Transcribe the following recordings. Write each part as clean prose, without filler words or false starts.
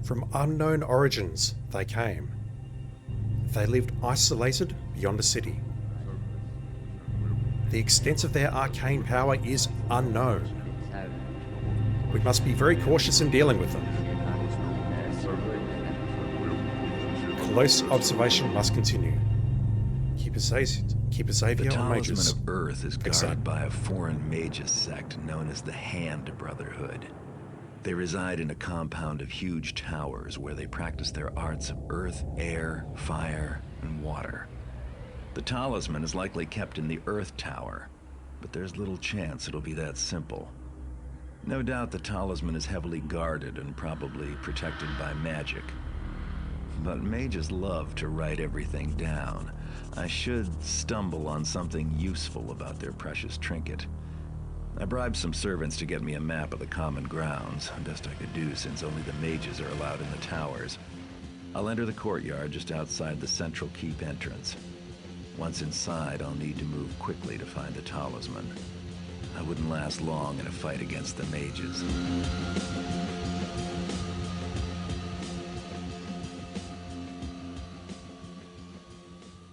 From unknown origins they came. They lived isolated beyond a city. The extent of their arcane power is unknown. We must be very cautious in dealing with them. Close observation must continue. Keep a Xavier The on Talisman mages. of Earth is Fix guarded that. by a foreign mages sect known as the Hand Brotherhood. They reside in a compound of huge towers where they practice their arts of earth, air, fire, and water. The talisman is likely kept in the Earth Tower, but there's little chance it'll be that simple. No doubt the talisman is heavily guarded and probably protected by magic. But mages love to write everything down. I should stumble on something useful about their precious trinket. I bribed some servants to get me a map of the common grounds, best I could do since only the mages are allowed in the towers. I'll enter the courtyard just outside the central keep entrance. Once inside, I'll need to move quickly to find the talisman. I wouldn't last long in a fight against the mages.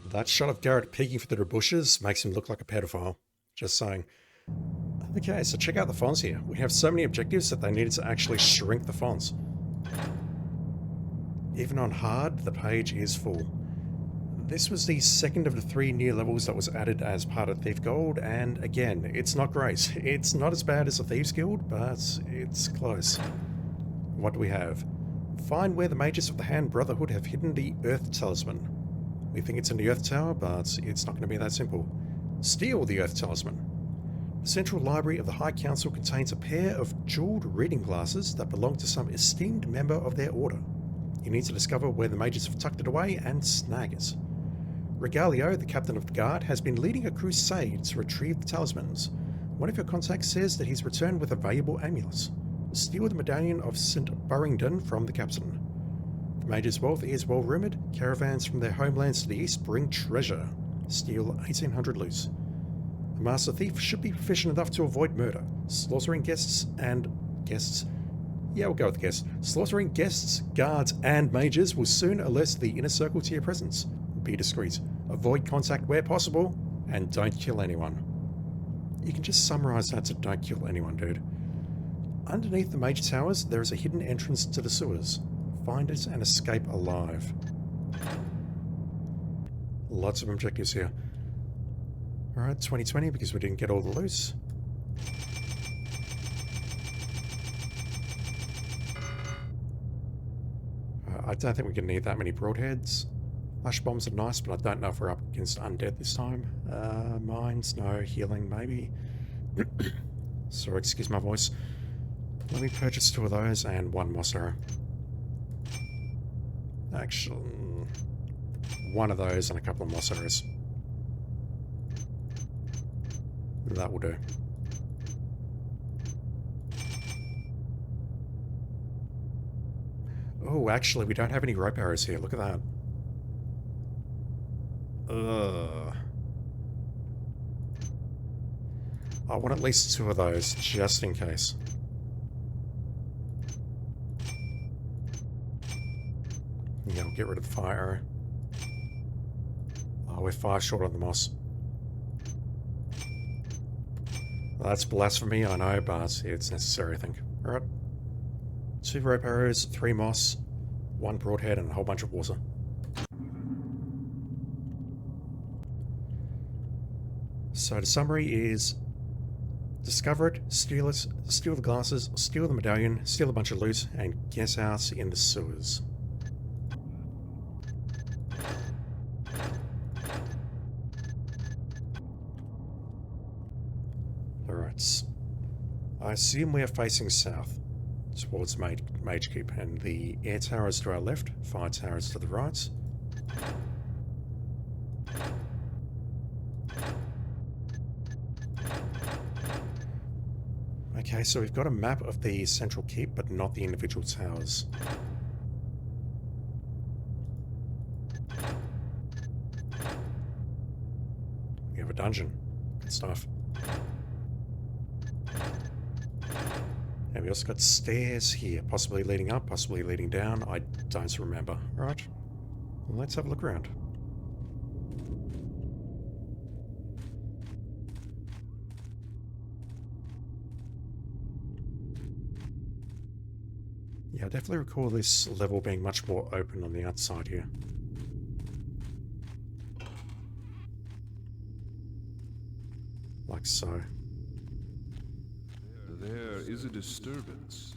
That shot of Garrett peeking through the bushes makes him look like a pedophile. Just saying. Okay, so check out the fonts here. We have so many objectives that they needed to actually shrink the fonts. Even on hard, the page is full. This was the second of the 3 new levels that was added as part of Thief Gold, and again, it's not great. It's not as bad as the Thieves Guild, but it's close. What do we have? Find where the mages of the Hand Brotherhood have hidden the Earth Talisman. We think it's in the Earth Tower, but it's not going to be that simple. Steal the Earth Talisman. The Central Library of the High Council contains a pair of jeweled reading glasses that belong to some esteemed member of their order. You need to discover where the mages have tucked it away and snag it. Regalio, the captain of the guard, has been leading a crusade to retrieve the talismans. One of your contacts says that he's returned with a valuable amulet. Steal the medallion of St. Burringdon from the captain. The mage's wealth is well rumoured. Caravans from their homelands to the east bring treasure. Steal 1800 loot. A master thief should be proficient enough to avoid murder. Slaughtering guests. Yeah, we'll go with guests. Slaughtering guests, guards, and mages will soon alert the inner circle to your presence. Be discreet. Avoid contact where possible, and don't kill anyone. You can just summarize that to don't kill anyone, dude. Underneath the Mage Towers, there is a hidden entrance to the sewers. Find it and escape alive. Lots of objectives here. Alright, 2020 because we didn't get all the loot. I don't think we're going to need that many broadheads. Flash bombs are nice, but I don't know if we're up against undead this time. Mines, no. Healing, maybe. Sorry, excuse my voice. Let me purchase 2 of those and 1 moss arrow. Actually, 1 of those and a couple of moss arrows. That will do. Oh, actually, we don't have any rope arrows here. Look at that. Ugh. I want at least 2 of those, just in case. Yeah, I'll get rid of the fire arrow. Oh, we're 5 short on the moss. Well, that's blasphemy, I know, but it's necessary, I think. Alright. 2 rope arrows, 3 moss, 1 broadhead, and a whole bunch of water. So the summary is: discover it, steal the glasses, steal the medallion, steal a bunch of loot, and get out in the sewers. Alright. I assume we are facing south, towards Mage Keep, and the air towers to our left, fire towers to the right. Okay, so we've got a map of the central keep, but not the individual towers. We have a dungeon. Good stuff. And we also got stairs here, possibly leading up, possibly leading down. I don't remember. Alright, let's have a look around. Yeah, I definitely recall this level being much more open on the outside here. Like so. There is a disturbance.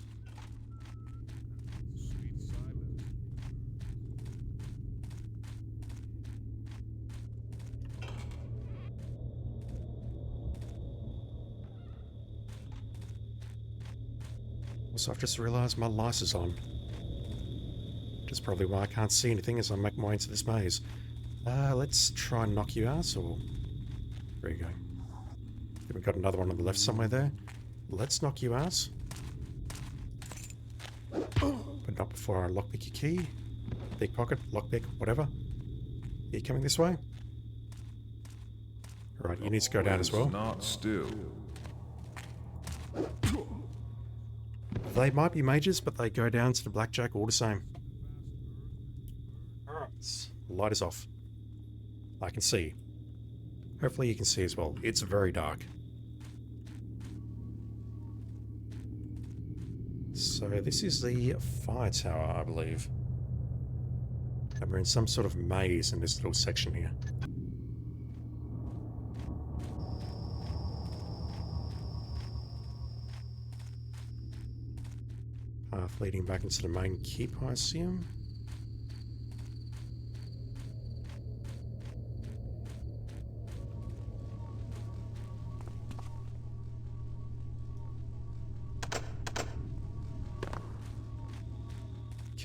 Also, I've just realised my light is on. Which is probably why I can't see anything as I make my way into this maze. Let's try and knock you out, or... There you go. We've got another one on the left somewhere there. Let's knock you out. But not before I lockpick your key. Big pocket, lockpick, whatever. Are you coming this way? Alright, you need to go down as well. Not still. They might be mages, but they go down to the blackjack all the same. Alright, light is off. I can see. Hopefully you can see as well. It's very dark. So this is the fire tower, I believe. And we're in some sort of maze in this little section here. Path leading back into the main keep, I assume.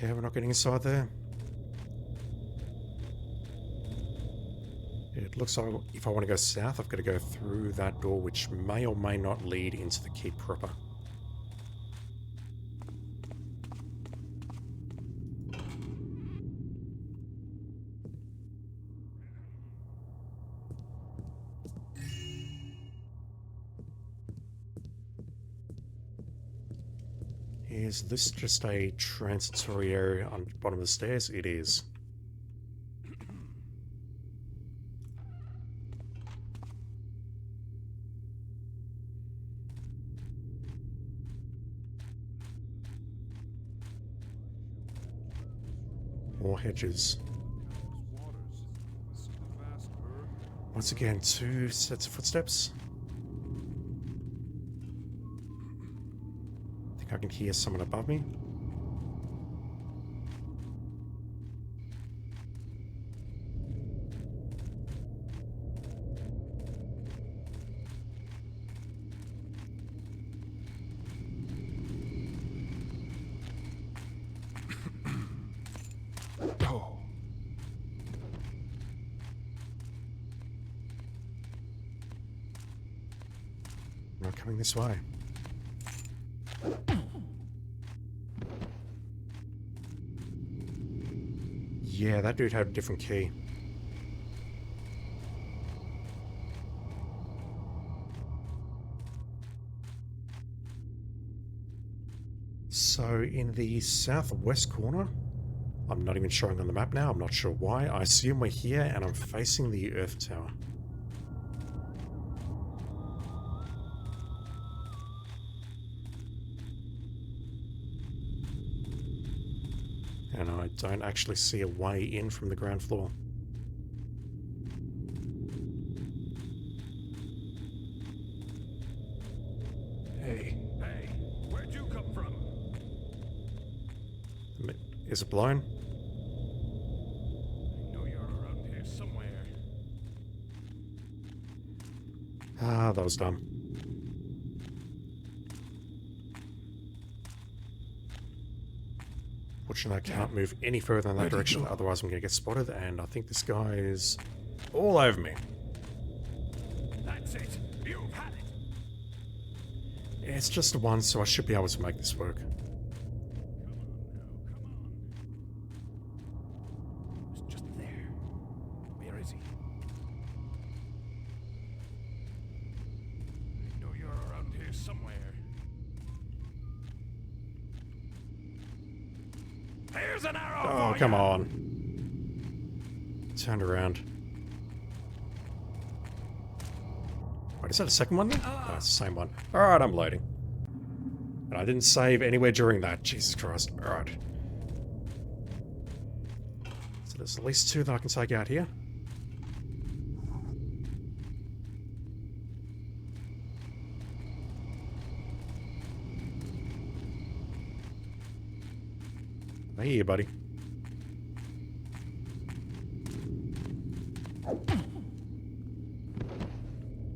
Okay, we're not getting inside there. It looks like if I want to go south, I've got to go through that door, which may or may not lead into the keep proper. Is this just a transitory area on the bottom of the stairs? It is. More hedges. Once again, 2 sets of footsteps. I can hear someone above me. Oh. Not coming this way. Yeah, that dude had a different key. So in the southwest corner, I'm not even showing on the map now, I'm not sure why. I assume we're here and I'm facing the Earth Tower. And I don't actually see a way in from the ground floor. Hey, where'd you come from? Is it blown? I know you're around here somewhere. Ah, that was dumb. Fortunately, I can't move any further in that direction, otherwise I'm going to get spotted, and I think this guy is all over me. That's it. You've had it. It's just a 1, so I should be able to make this work. Come on. It's just there. Where is he? I know you're around here somewhere. Here's an arrow Oh, for come ya. on. Turned around. Wait, is that a second one then? No, it's the same one. Alright, I'm loading. And I didn't save anywhere during that. Jesus Christ. Alright. So there's at least 2 that I can take out here. Hey, you, buddy.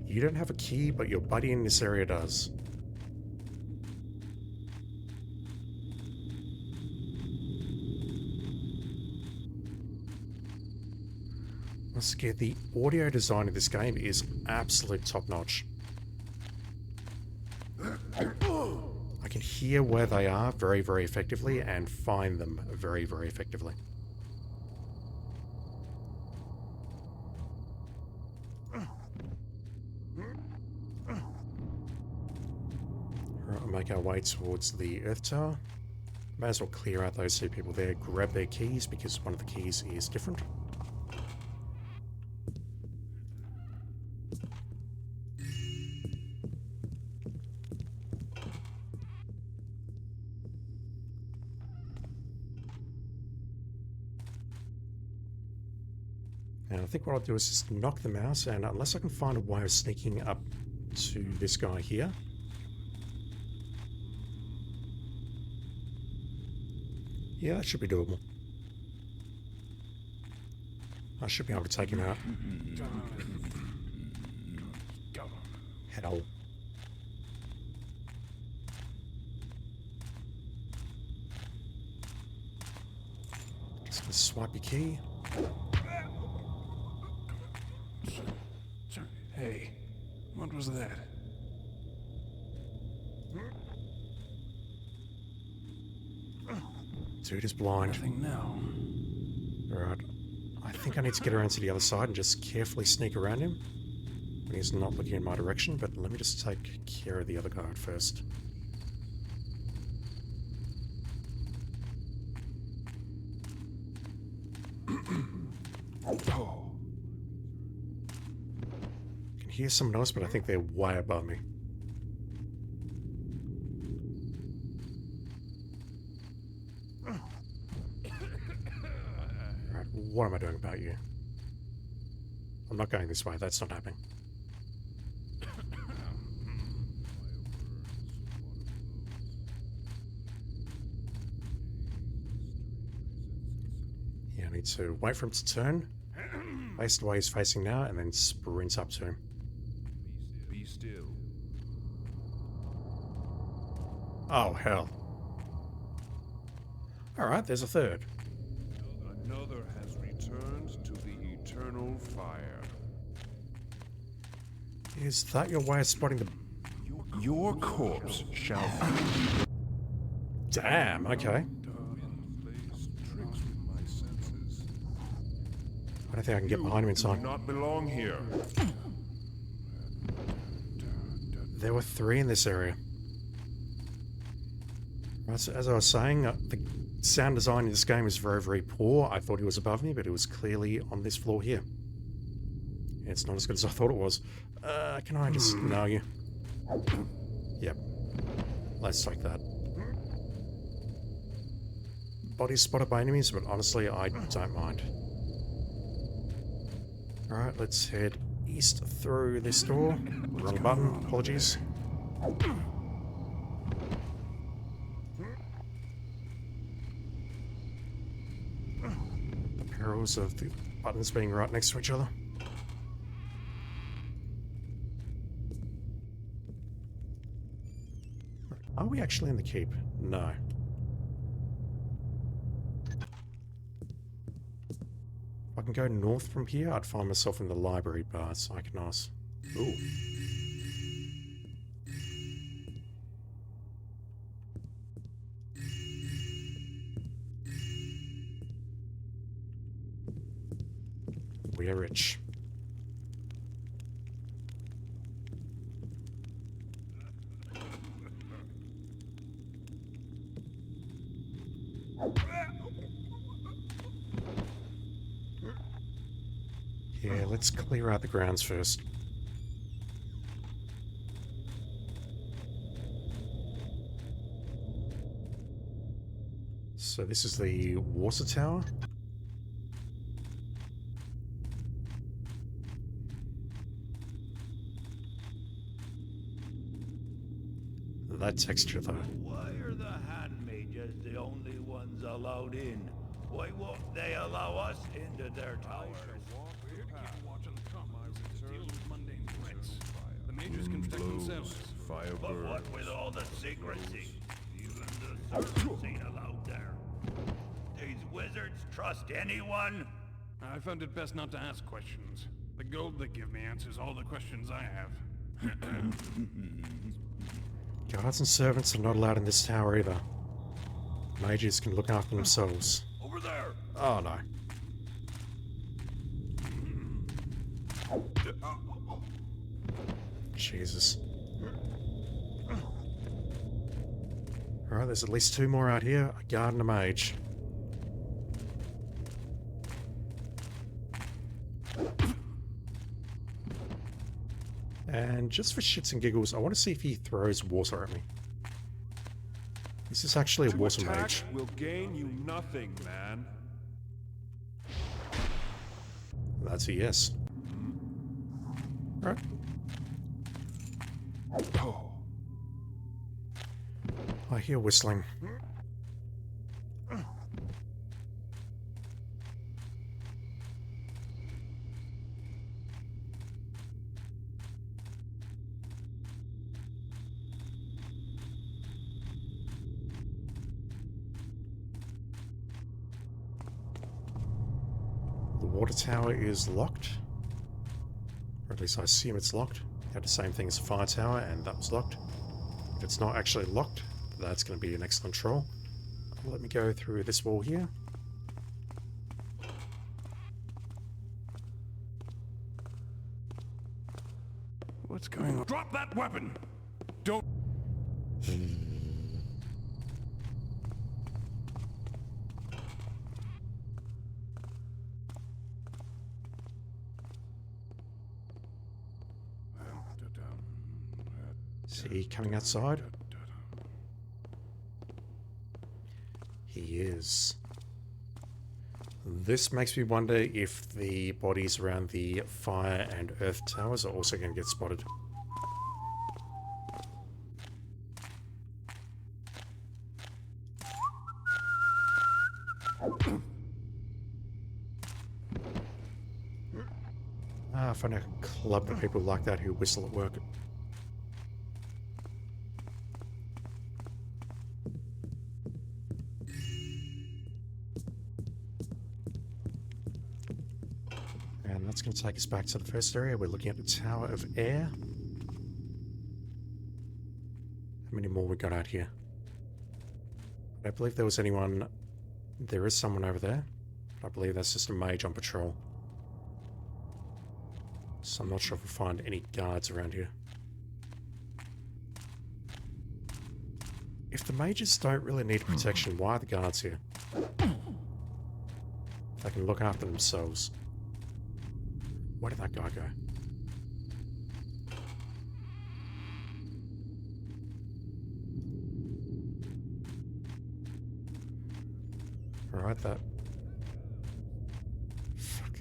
You don't have a key, but your buddy in this area does. Let's get the audio design of this game is absolute top-notch. I can hear where they are very, very effectively and find them very, very effectively. Alright, we'll make our way towards the Earth Tower. May as well clear out those 2 people there, grab their keys because one of the keys is different. And I think what I'll do is just knock them out, and unless I can find a way of sneaking up to this guy here. Yeah, that should be doable. I should be able to take him out. Hell. Just gonna swipe your key. Hey, what was that? Dude is blind. Nothing now. Alright. I think I need to get around to the other side and just carefully sneak around him when he's not looking in my direction, but let me just take care of the other guard first. Oh. I can hear someone else, but I think they're way above me. Alright, what am I doing about you? I'm not going this way, that's not happening. Yeah, I need to wait for him to turn, face the way he's facing now, and then sprint up to him. Be still. Oh, hell. Alright, there's a third. Another has returned to the eternal fire. Is that your way of spotting the... Your corpse shall Damn, okay. plays tricks with my senses. I don't think I can get behind him in Do time. not belong here. There were 3 in this area. Right, so as I was saying, the sound design in this game is very, very poor. I thought he was above me, but it was clearly on this floor here. It's not as good as I thought it was. Can I just know you? Yep. Let's take that. Bodies spotted by enemies, but honestly, I don't mind. Alright, let's head east through this door. Wrong button, apologies. The perils of the buttons being right next to each other. Are we actually in the keep? No. If I can go north from here, I'd find myself in the library, but it's like nice. Ooh. We are rich. let's clear out the grounds first. So this is the water tower. That texture though. Why are the hand mages the only ones allowed in? Why won't they allow us into their towers? The mages can protect themselves. But what with all the secrecy? Even the servants ain't allowed there. These wizards trust anyone? I found it best not to ask questions. The gold they give me answers all the questions I have. Guards and servants are not allowed in this tower either. Mages can look after themselves. Over there! Oh no. Jesus. Alright, there's at least 2 more out here. A guard and a mage. And just for shits and giggles, I want to see if he throws water at me. This is actually a water mage. Will gain you nothing, man. That's a yes. Alright. I hear whistling. The water tower is locked. Or at least I assume it's locked. Had the same thing as the fire tower, and that was locked. If it's not actually locked, that's going to be an excellent troll. Let me go through this wall here. What's going on? Drop that weapon! Don't... Is he coming outside? He is. This makes me wonder if the bodies around the fire and earth towers are also going to get spotted. I find a club of people like that who whistle at work. And that's going to take us back to the first area. We're looking at the Tower of Air. How many more we got out here? I don't believe there was anyone... There is someone over there. I believe that's just a mage on patrol. So I'm not sure if we'll find any guards around here. If the mages don't really need protection, why are the guards here? They can look after themselves. Where did that guy go? Alright, that... Fuck.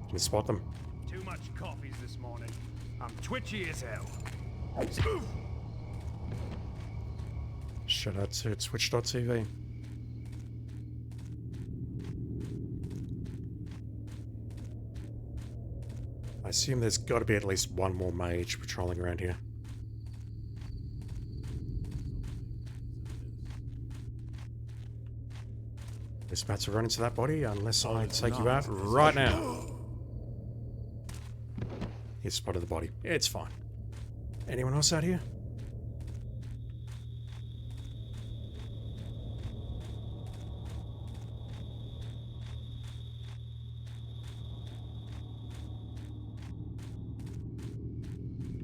Can you spot them? Too much coffees this morning. I'm twitchy as hell. Shout out to Twitch.tv. I assume there's got to be at least one more mage patrolling around here. Just about to run into that body unless I take you out right now. He spotted the body. It's fine. Anyone else out here?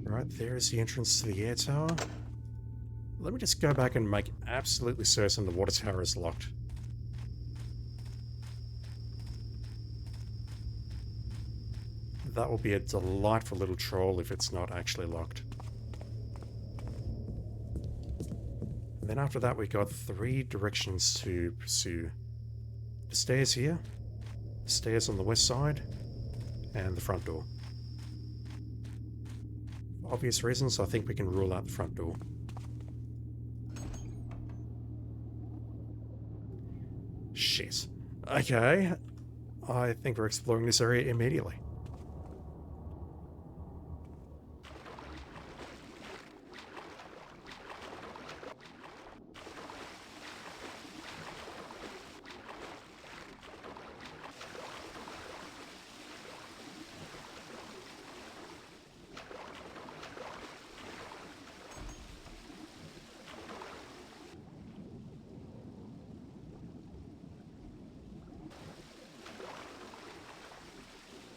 Right, there's the entrance to the air tower. Let me just go back and make absolutely certain the water tower is locked. that will be a delightful little troll if it's not actually locked. And then after that, we got 3 directions to pursue. The stairs here, the stairs on the west side, and the front door. For obvious reasons, I think we can rule out the front door. Shit. Okay. I think we're exploring this area immediately.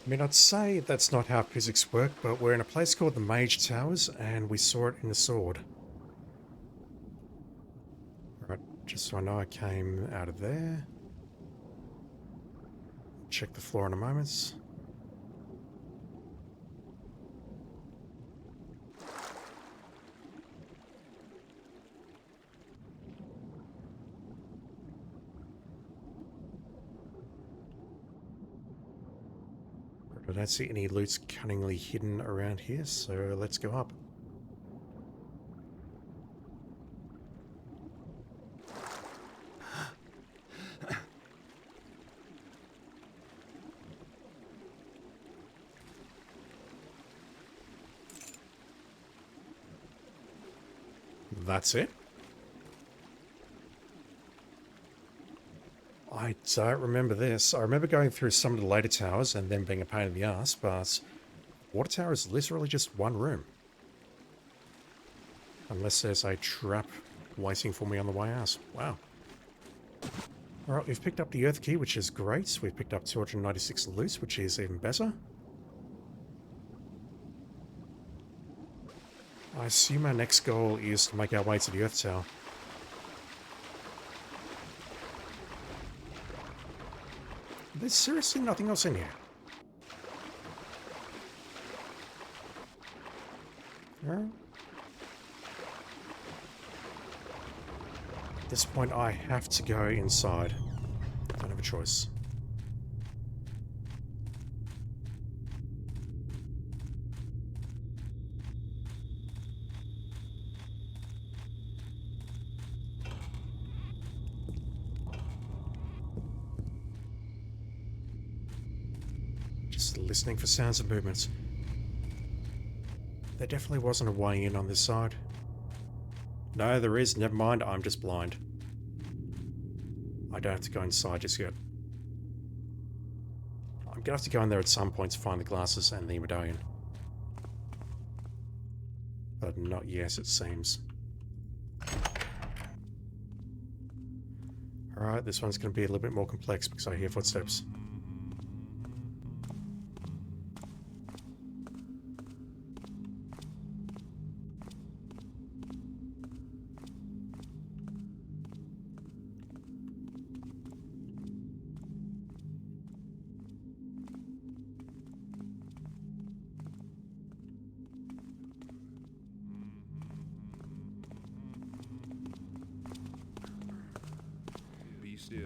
I mean, I'd say that's not how physics work, but we're in a place called the Mage Towers, and we saw it in the sword. Alright, just so I know I came out of there. Check the floor in a moment. I don't see any loot cunningly hidden around here, so let's go up. That's it? I don't remember this. I remember going through some of the later towers and them being a pain in the ass, but water tower is literally just one room. Unless there's a trap waiting for me on the way out. Wow. Alright, we've picked up the earth key, which is great. We've picked up 296 loot, which is even better. I assume our next goal is to make our way to the earth tower. There's seriously nothing else in here. At this point, I have to go inside. Don't have a choice. Just listening for sounds of movements. There definitely wasn't a way in on this side. No, there is. Never mind. I'm just blind. I don't have to go inside just yet. I'm gonna have to go in there at some point to find the glasses and the medallion. But not yet, it seems. Alright, this one's gonna be a little bit more complex because I hear footsteps.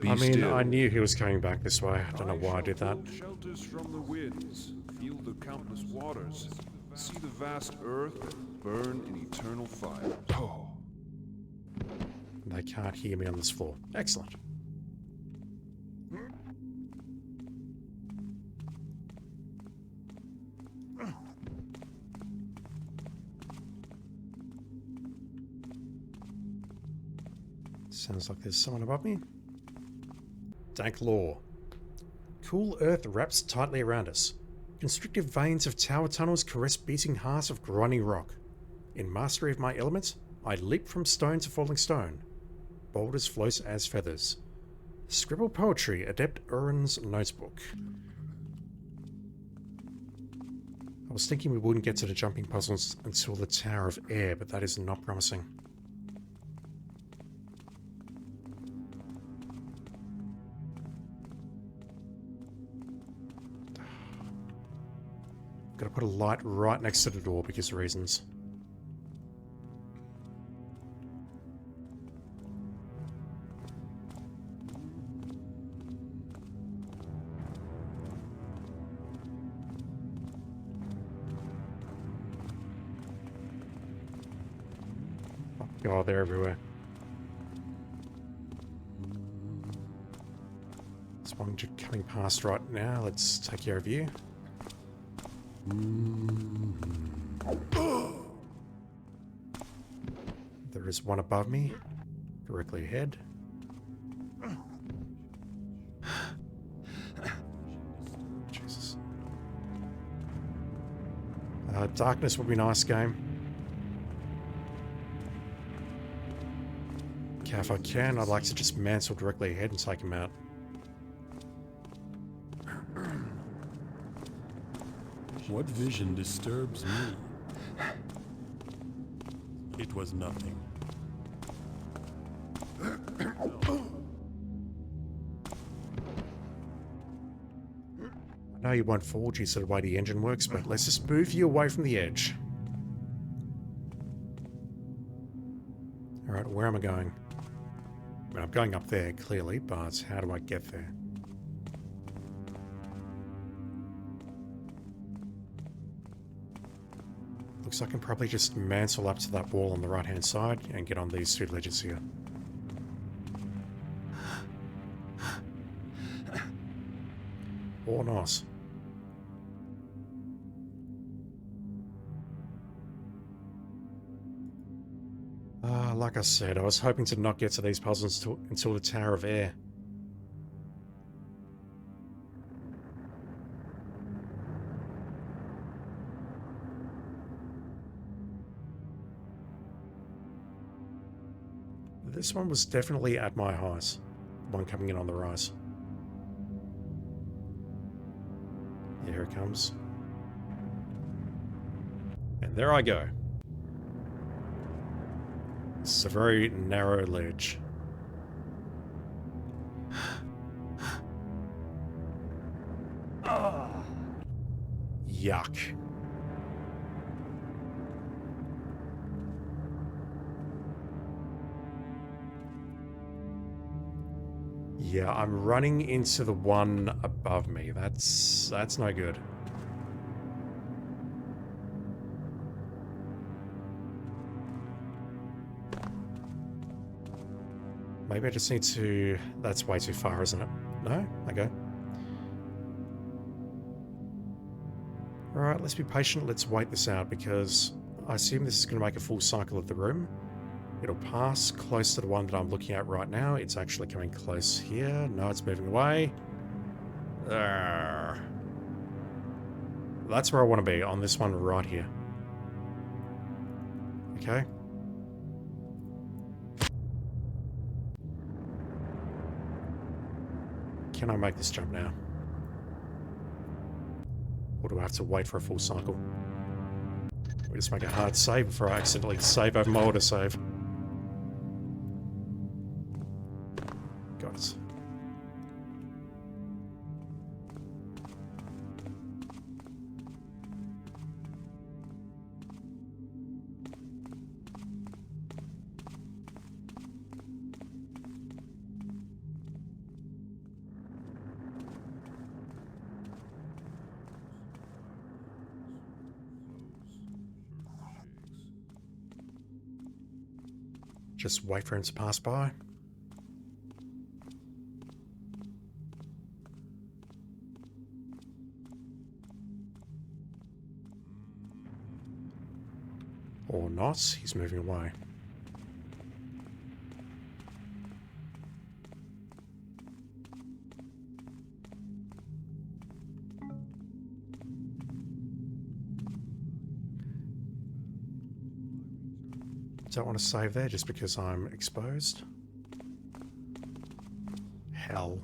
I mean, I knew he was coming back this way. I don't know why I did that. Shelters from the winds, feel the countless waters, see the vast earth burn in eternal fire. Oh. They can't hear me on this floor. Excellent. Sounds like there's someone above me. Dank lore. Cool earth wraps tightly around us. Constrictive veins of tower tunnels caress beating heart of grinding rock. In mastery of my element, I leap from stone to falling stone. Boulders float as feathers. Scribble poetry, Adept Urin's notebook. I was thinking we wouldn't get to the jumping puzzles until the Tower of Air, but that is not promising. Gotta put a light right next to the door because of reasons. Oh god, they're everywhere. There's one coming past right now. Let's take care of you. There is one above me, directly ahead. Jesus. Darkness would be nice, game. Okay, if I can, I'd like to just mantle directly ahead and take him out. What vision disturbs me? It was nothing. I know you won't fall due to the way the engine works, but let's just move you away from the edge. Alright, where am I going? I mean, I'm going up there, clearly, but how do I get there? Looks like I can probably just mantle up to that wall on the right-hand side and get on these two ledges here. Or not. Like I said, I was hoping to not get to these puzzles until the Tower of Air. This one was definitely at my height. The one coming in on the right. Yeah, here it comes. And there I go. This is a very narrow ledge. Yuck. Yeah, I'm running into the one above me. That's no good. Maybe I just need to... That's way too far, isn't it? No? Okay. Alright, let's be patient. Let's wait this out, because I assume this is going to make a full cycle of the room. It'll pass close to the one that I'm looking at right now. It's actually coming close here. No, it's moving away. That's where I want to be, on this one right here. Okay. Can I make this jump now? Or do I have to wait for a full cycle? We just make a hard save before I accidentally save over my autosave. Got it. Just wait for him to pass by. Or not, he's moving away. Don't want to save there just because I'm exposed. Hell.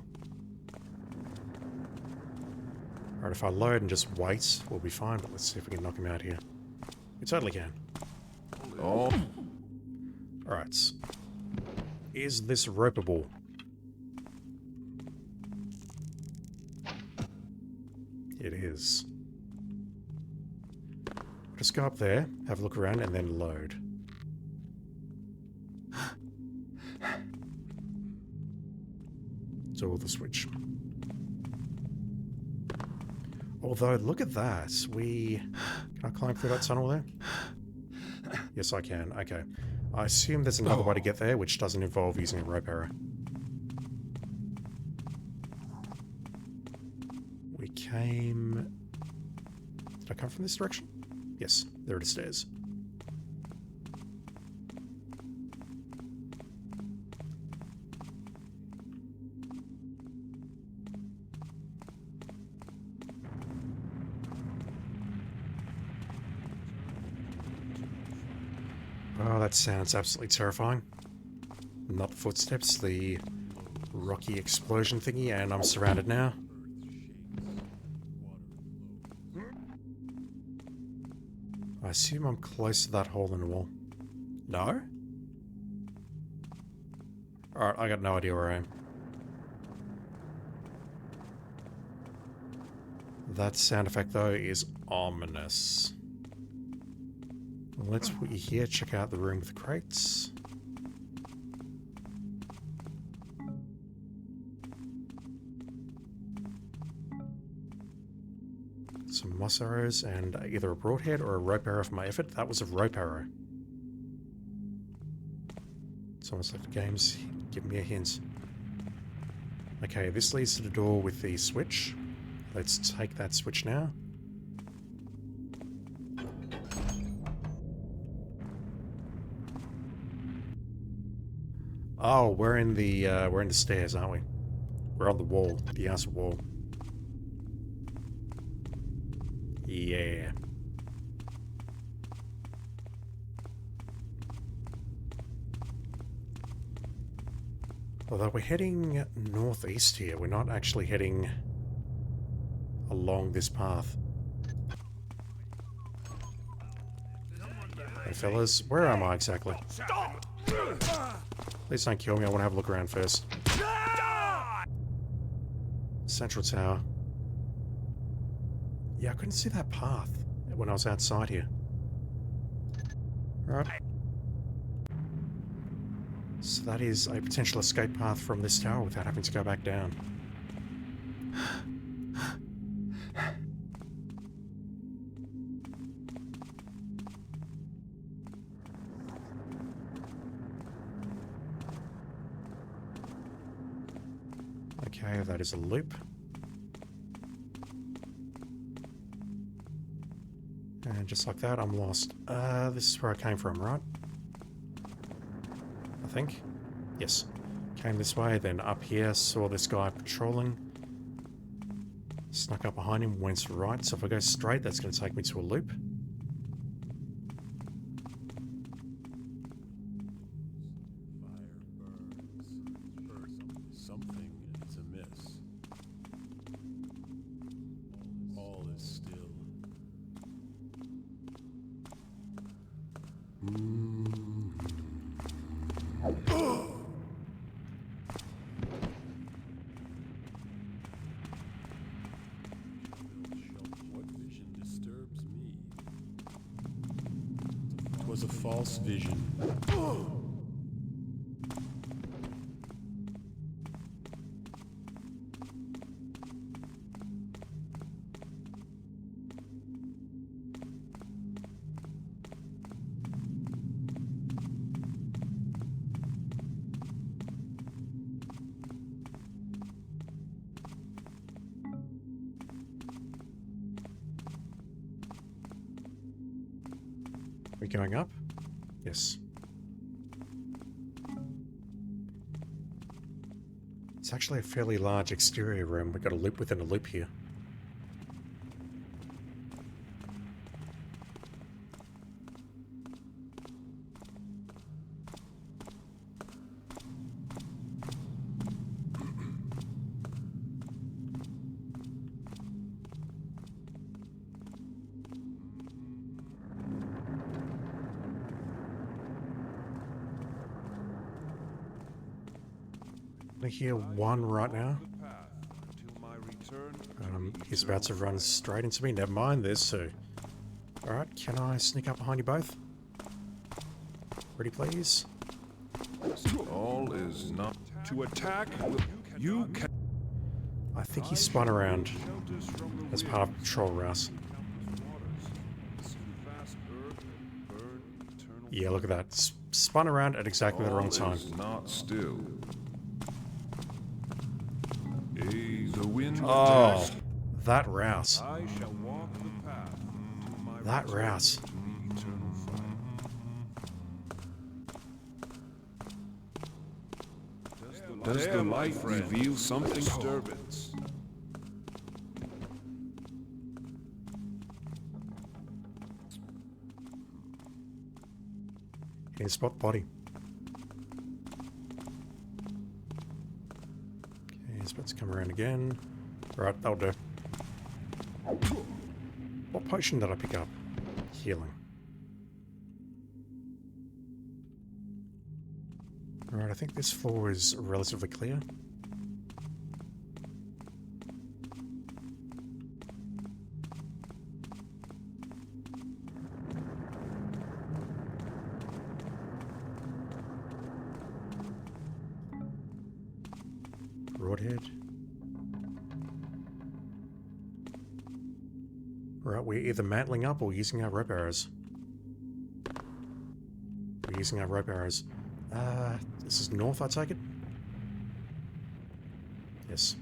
Alright, if I load and just wait, we'll be fine, but let's see if we can knock him out here. We totally can. Oh. Alright. Is this ropeable? It is. Just go up there, have a look around, and then load. So the switch. Although, look at that. Can I climb through that tunnel there? Yes, I can. Okay. I assume there's another way to get there, which doesn't involve using a rope arrow. We came... Did I come from this direction? Yes, there are the stairs. Oh, that sounds absolutely terrifying. Not the footsteps, the rocky explosion thingy, and I'm surrounded now. I assume I'm close to that hole in the wall. No? Alright, I got no idea where I am. That sound effect, though, is ominous. Let's put you here, check out the room with the crates. Some moss arrows and either a broadhead or a rope arrow for my effort. That was a rope arrow. It's almost like the game's giving me a hint. Okay, this leads to the door with the switch. Let's take that switch now. Oh, we're in the stairs, aren't we? We're on the wall, the outer wall. Yeah. Although we're heading northeast here, we're not actually heading along this path. Hey fellas, where am I exactly? Please don't kill me, I want to have a look around first. Central Tower. Yeah, I couldn't see that path when I was outside here. Right. So that is a potential escape path from this tower without having to go back down. Okay, that is a loop. And just like that, I'm lost. This is where I came from, right? I think. Yes. Came this way, then up here, saw this guy patrolling. Snuck up behind him, went right. So if I go straight, that's going to take me to a loop. Something is amiss. All is still. What vision disturbs me? It was a false vision. Are we going up? Yes. It's actually a fairly large exterior room. We've got a loop within a loop here. I hear one right now. Until my return. He's about to run straight into me. Never mind, there's two. Alright, can I sneak up behind you both? Ready, please? All is not to attack. You can. I think he spun around as part of patrol rouse. Yeah, look at that. Spun around at exactly the wrong time. Not still. The wind Oh, attacks. that rouse. I shall walk the path. That rouse. Eternal fire. Does the light reveal something? Disturbance. Can you spot the body? Okay, he's about to come around again. Right, that'll do. What potion did I pick up? Healing. Alright, I think this floor is relatively clear. Broadhead. Right, we're either mantling up or using our rope arrows. We're using our rope arrows. This is north, I take it? Yes.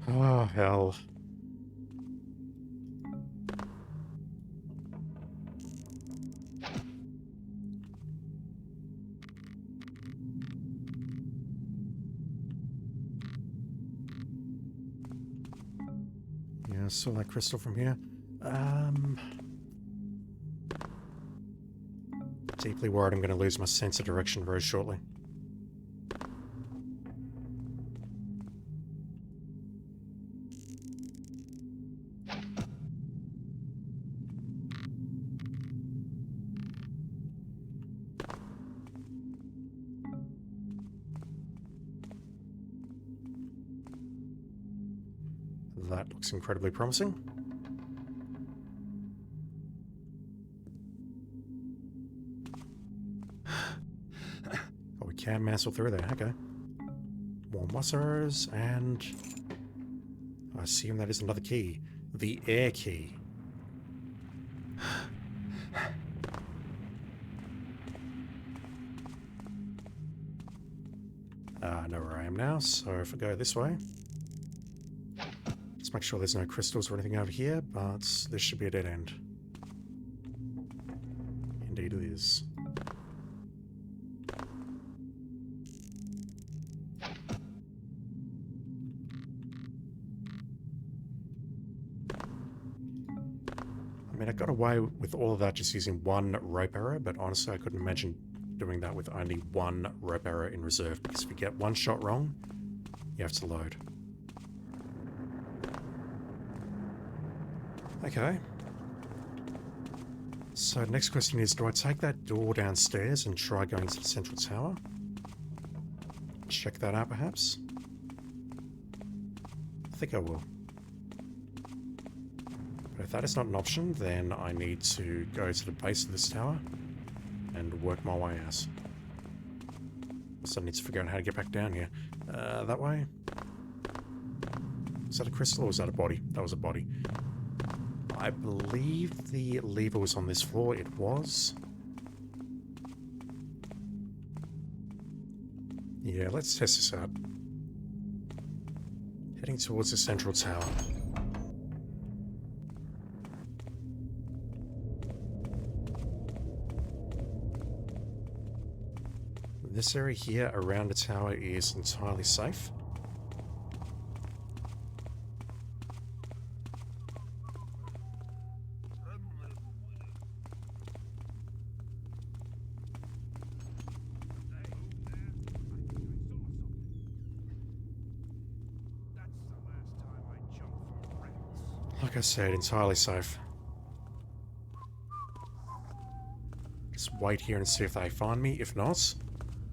Oh, hell. Yeah, I saw that crystal from here. Deeply worried I'm going to lose my sense of direction very shortly. That looks incredibly promising. Oh, we can mantle through there, okay. More muscles, and I assume that is another key. The air key. I know where I am now, so if I go this way... Let's make sure there's no crystals or anything over here, but this should be a dead end. Indeed it is. I mean, I got away with all of that just using one rope arrow, but honestly I couldn't imagine doing that with only one rope arrow in reserve, because if you get one shot wrong, you have to load. Okay. So next question is, do I take that door downstairs and try going to the central tower? Check that out perhaps? I think I will. But if that is not an option, then I need to go to the base of this tower and work my way out. So I need to figure out how to get back down here. That way? Is that a crystal or was that a body? That was a body. I believe the lever was on this floor. It was. Yeah, let's test this out. Heading towards the central tower. This area here around the tower is entirely safe. Like I said, entirely safe. Just wait here and see if they find me. If not,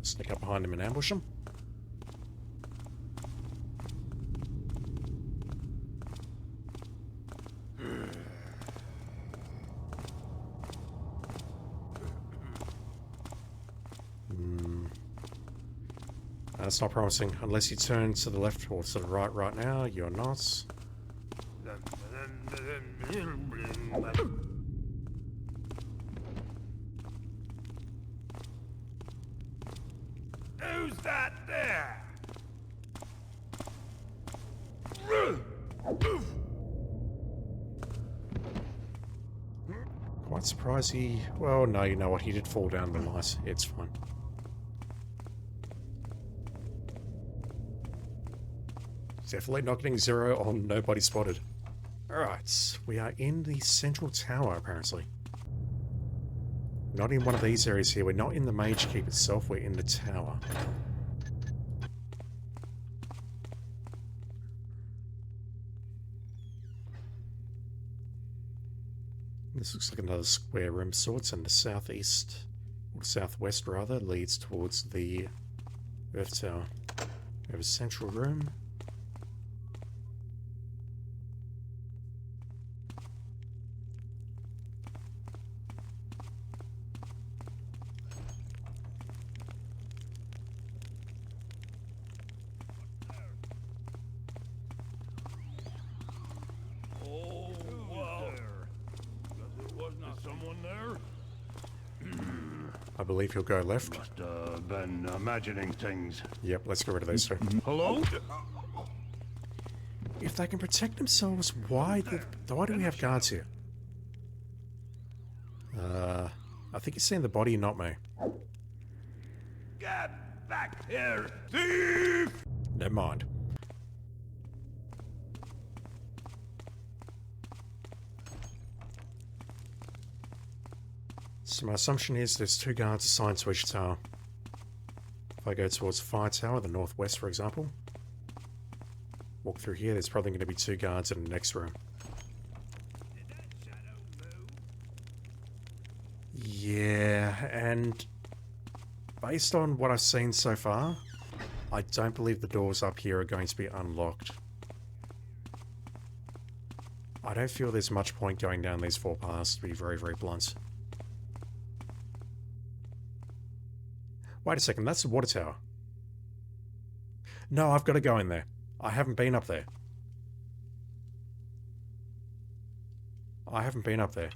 sneak up behind them and ambush them. That's not promising. Unless you turn to the left or to the right now, you're not. Who's that there? Quite surprised he... Well, no, you know what? He did fall down the light. It's fine. Definitely not getting 0 on nobody spotted. Alright, we are in the central tower, apparently. Not in one of these areas here. We're not in the Mage Keep itself. We're in the tower. This looks like another square room sorts, and the southeast, or southwest rather, leads towards the Earth Tower. We have a central room. Oh, wow. Guess it was not someone there. I believe he'll go left. Must have been imagining things. Yep, let's get rid of those two. Hello? If they can protect themselves, why do we have guards here? I think you're seeing the body, not me. Get back here, thief! Never mind. So my assumption is there's 2 guards assigned to each tower. If I go towards Fire Tower, the northwest, for example, walk through here, there's probably going to be 2 guards in the next room. Yeah, and based on what I've seen so far, I don't believe the doors up here are going to be unlocked. I don't feel there's much point going down these 4 paths, to be very, very blunt. Wait a second, that's the water tower. No, I've got to go in there. I haven't been up there. I haven't been up there.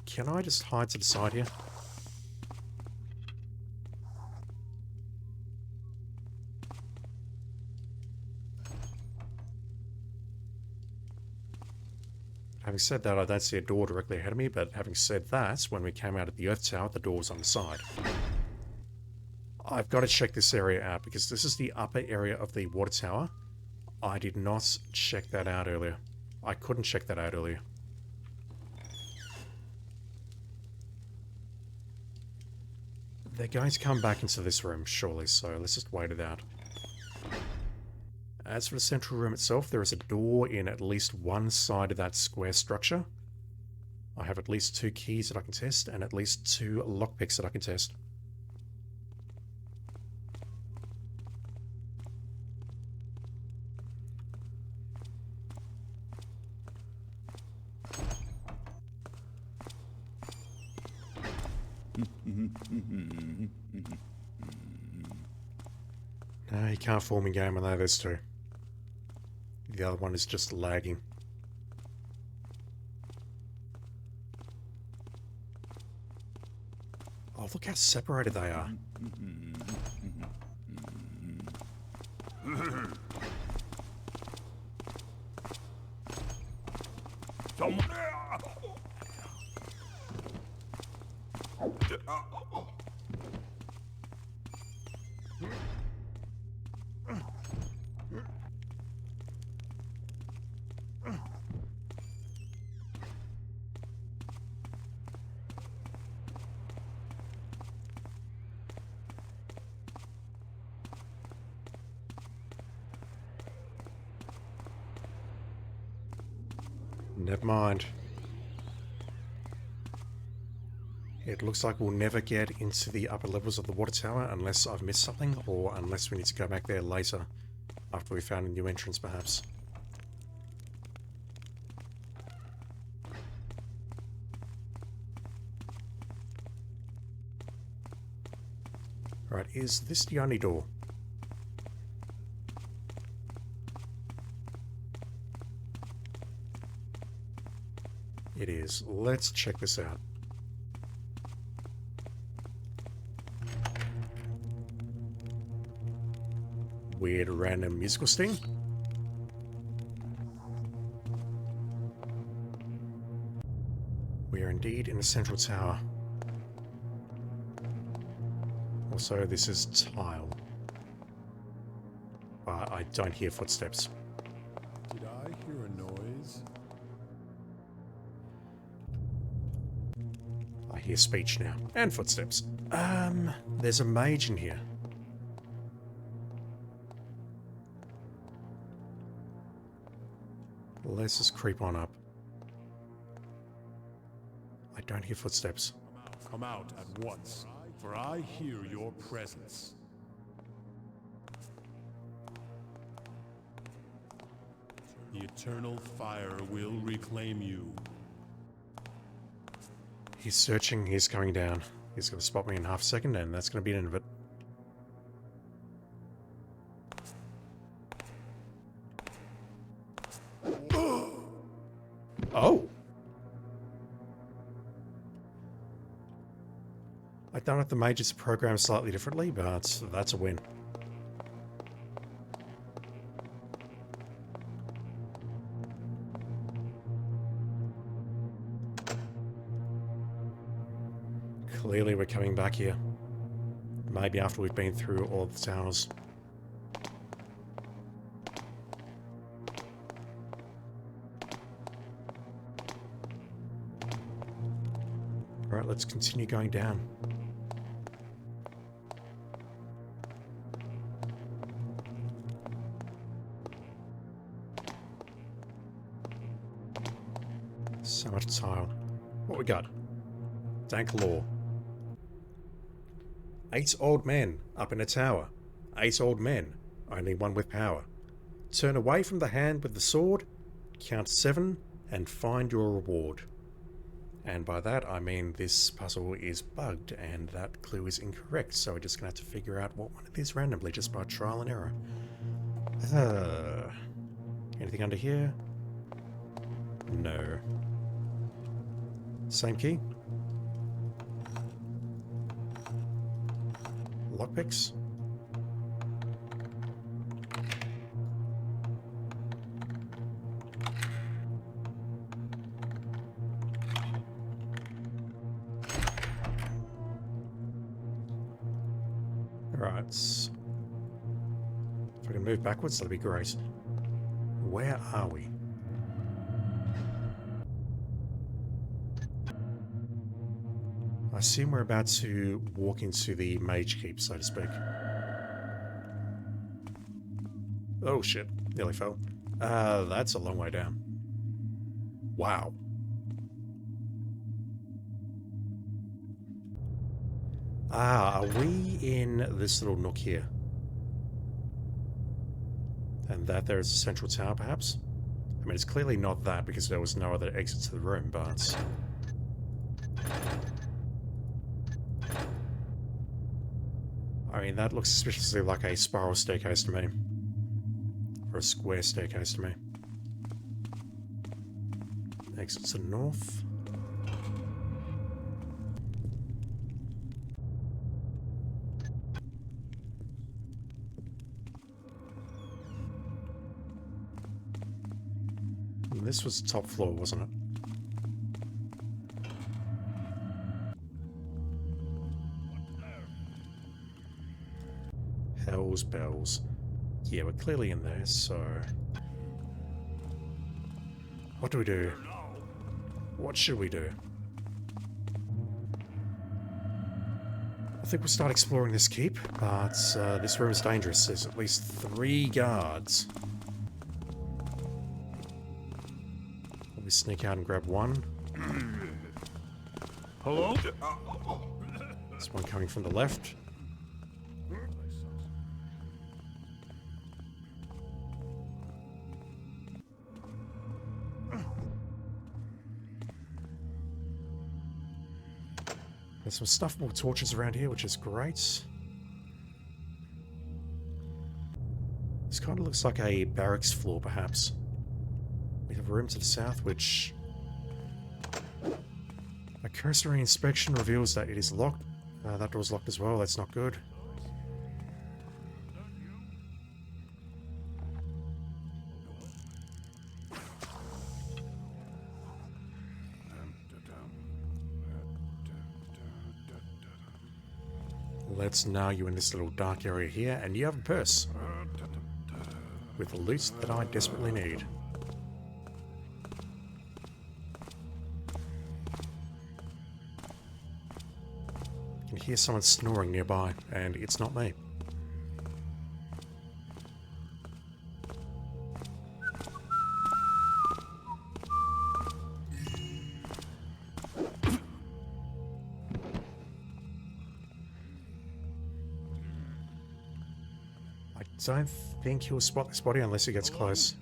Can I just hide to the side here? Having said that, I don't see a door directly ahead of me, but having said that, when we came out of the Earth Tower, the door was on the side. I've got to check this area out, because this is the upper area of the water tower. I did not check that out earlier. I couldn't check that out earlier. They're going to come back into this room, surely, so let's just wait it out. As for the central room itself, there is a door in at least one side of that square structure. I have at least 2 keys that I can test, and at least 2 lockpicks that I can test. No, you can't fool me, game. I know there's 2. The other one is just lagging. Oh, look how separated they are. Never mind. It looks like we'll never get into the upper levels of the water tower unless I've missed something, or unless we need to go back there later, after we found a new entrance perhaps. Right, is this the only door? It is. Let's check this out. Weird random musical sting. We are indeed in the central tower. Also, this is tile. But I don't hear footsteps. Did I hear a noise? I hear speech now. And footsteps. There's a mage in here. Let's just creep on up. I don't hear footsteps. Come out at once, for I hear your presence. The eternal fire will reclaim you. He's searching, he's coming down. He's going to spot me in half a second, and that's going to be the end of it. Oh! I don't know if the mages are programmed slightly differently, but that's a win. Clearly we're coming back here. Maybe after we've been through all of the towers. Alright, let's continue going down. So much tile. What we got? Dank lore. 8 old men up in a tower. 8 old men, only one with power. Turn away from the hand with the sword, count 7, and find your reward. And by that I mean this puzzle is bugged and that clue is incorrect, so we're just going to have to figure out what one it is randomly just by trial and error. Anything under here? No. Same key? Lockpicks? Alright. If I can move backwards, that'd be great. Where are we? I assume we're about to walk into the Mage Keep, so to speak. Oh shit, nearly fell. That's a long way down. Wow. Are we in this little nook here? And that there is a central tower, perhaps? I mean, it's clearly not that because there was no other exit to the room, but... I mean, that looks suspiciously like a spiral staircase to me. Or a square staircase to me. Exit to the north. And this was the top floor, wasn't it? Hell's bells. Yeah, we're clearly in there, so... What do we do? What should we do? I think we'll start exploring this keep, but this room is dangerous. There's at least 3 guards. We sneak out and grab one. Hello? There's one coming from the left. There's some stuffable torches around here, which is great. This kind of looks like a barracks floor, perhaps. We have a room to the south, which... a cursory inspection reveals that it is locked. That door's locked as well, that's not good. Let's now you in this little dark area here, and you have a purse. With the loot that I desperately need. I can hear someone snoring nearby, and it's not me. I don't think he'll spot this body unless he gets close.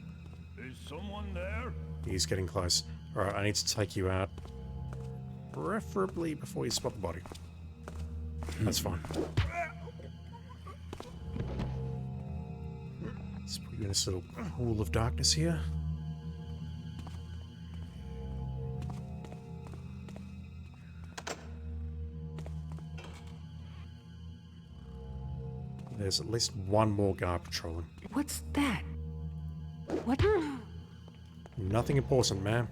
Is someone there? He's getting close. Alright, I need to take you out. Preferably before you spot the body. That's fine. Let's put you in this little pool of darkness here. There's at least one more guard patrolling. What's that? What? Nothing important, ma'am.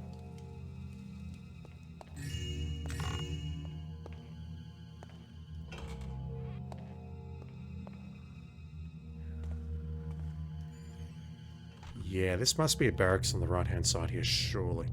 Yeah, this must be a barracks on the right-hand side here, surely.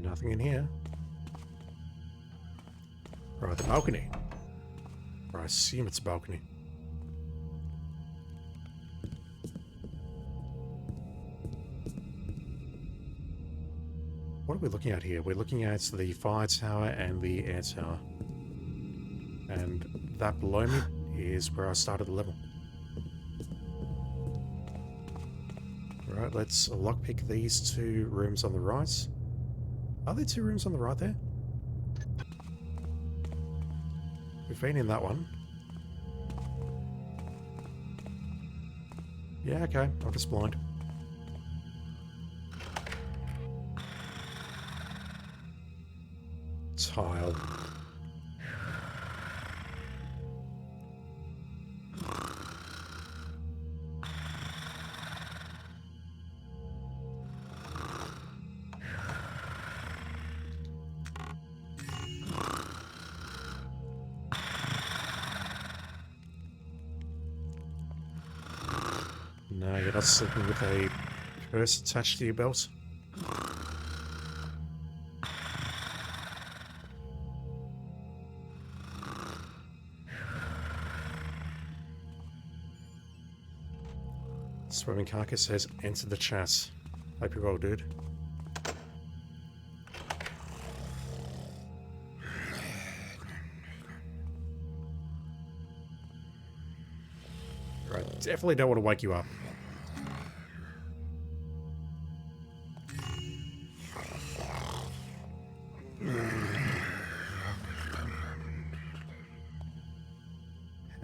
Nothing in here. Right, the balcony. Or I assume it's a balcony. What are we looking at here? We're looking at the fire tower and the air tower. And that below me is where I started the level. Alright, let's lockpick these two rooms on the right. Are there two rooms on the right there? We've been in that one. Yeah, okay. I'm just blind. Tile. No, you're not sleeping with a purse attached to your belt. Swimming Carcass says, enter the chat. Hope you're well, dude. Right, definitely don't want to wake you up.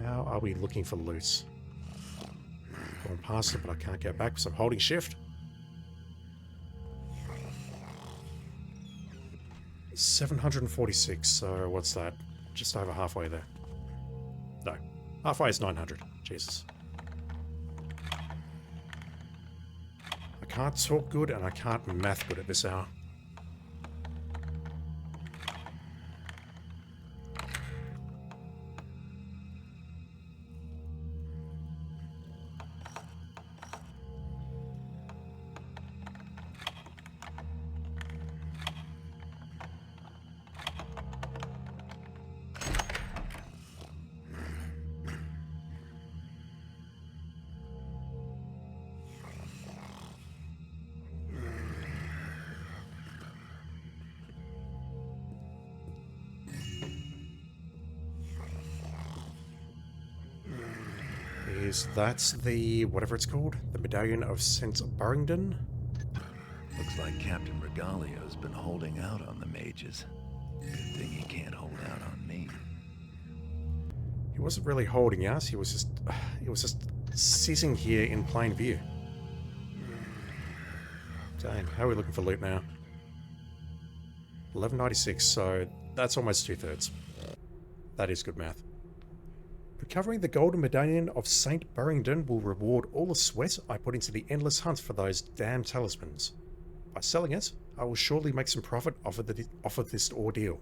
How are we looking for loot? Going past it, but I can't go back because I'm holding shift. 746, so what's that? Just over halfway there. No, halfway is 900. Jesus. I can't talk good and I can't math good at this hour. Is that the, whatever it's called? The Medallion of St. Burrington? Looks like Captain Regalio's been holding out on the mages. Good thing he can't hold out on me. He wasn't really holding us, he was just sitting here in plain view. Dang, how are we looking for loot now? 1196, so that's almost 2/3. That is good math. Recovering the golden medallion of St. Burrington will reward all the sweat I put into the endless hunt for those damn talismans. By selling it, I will surely make some profit off of this ordeal.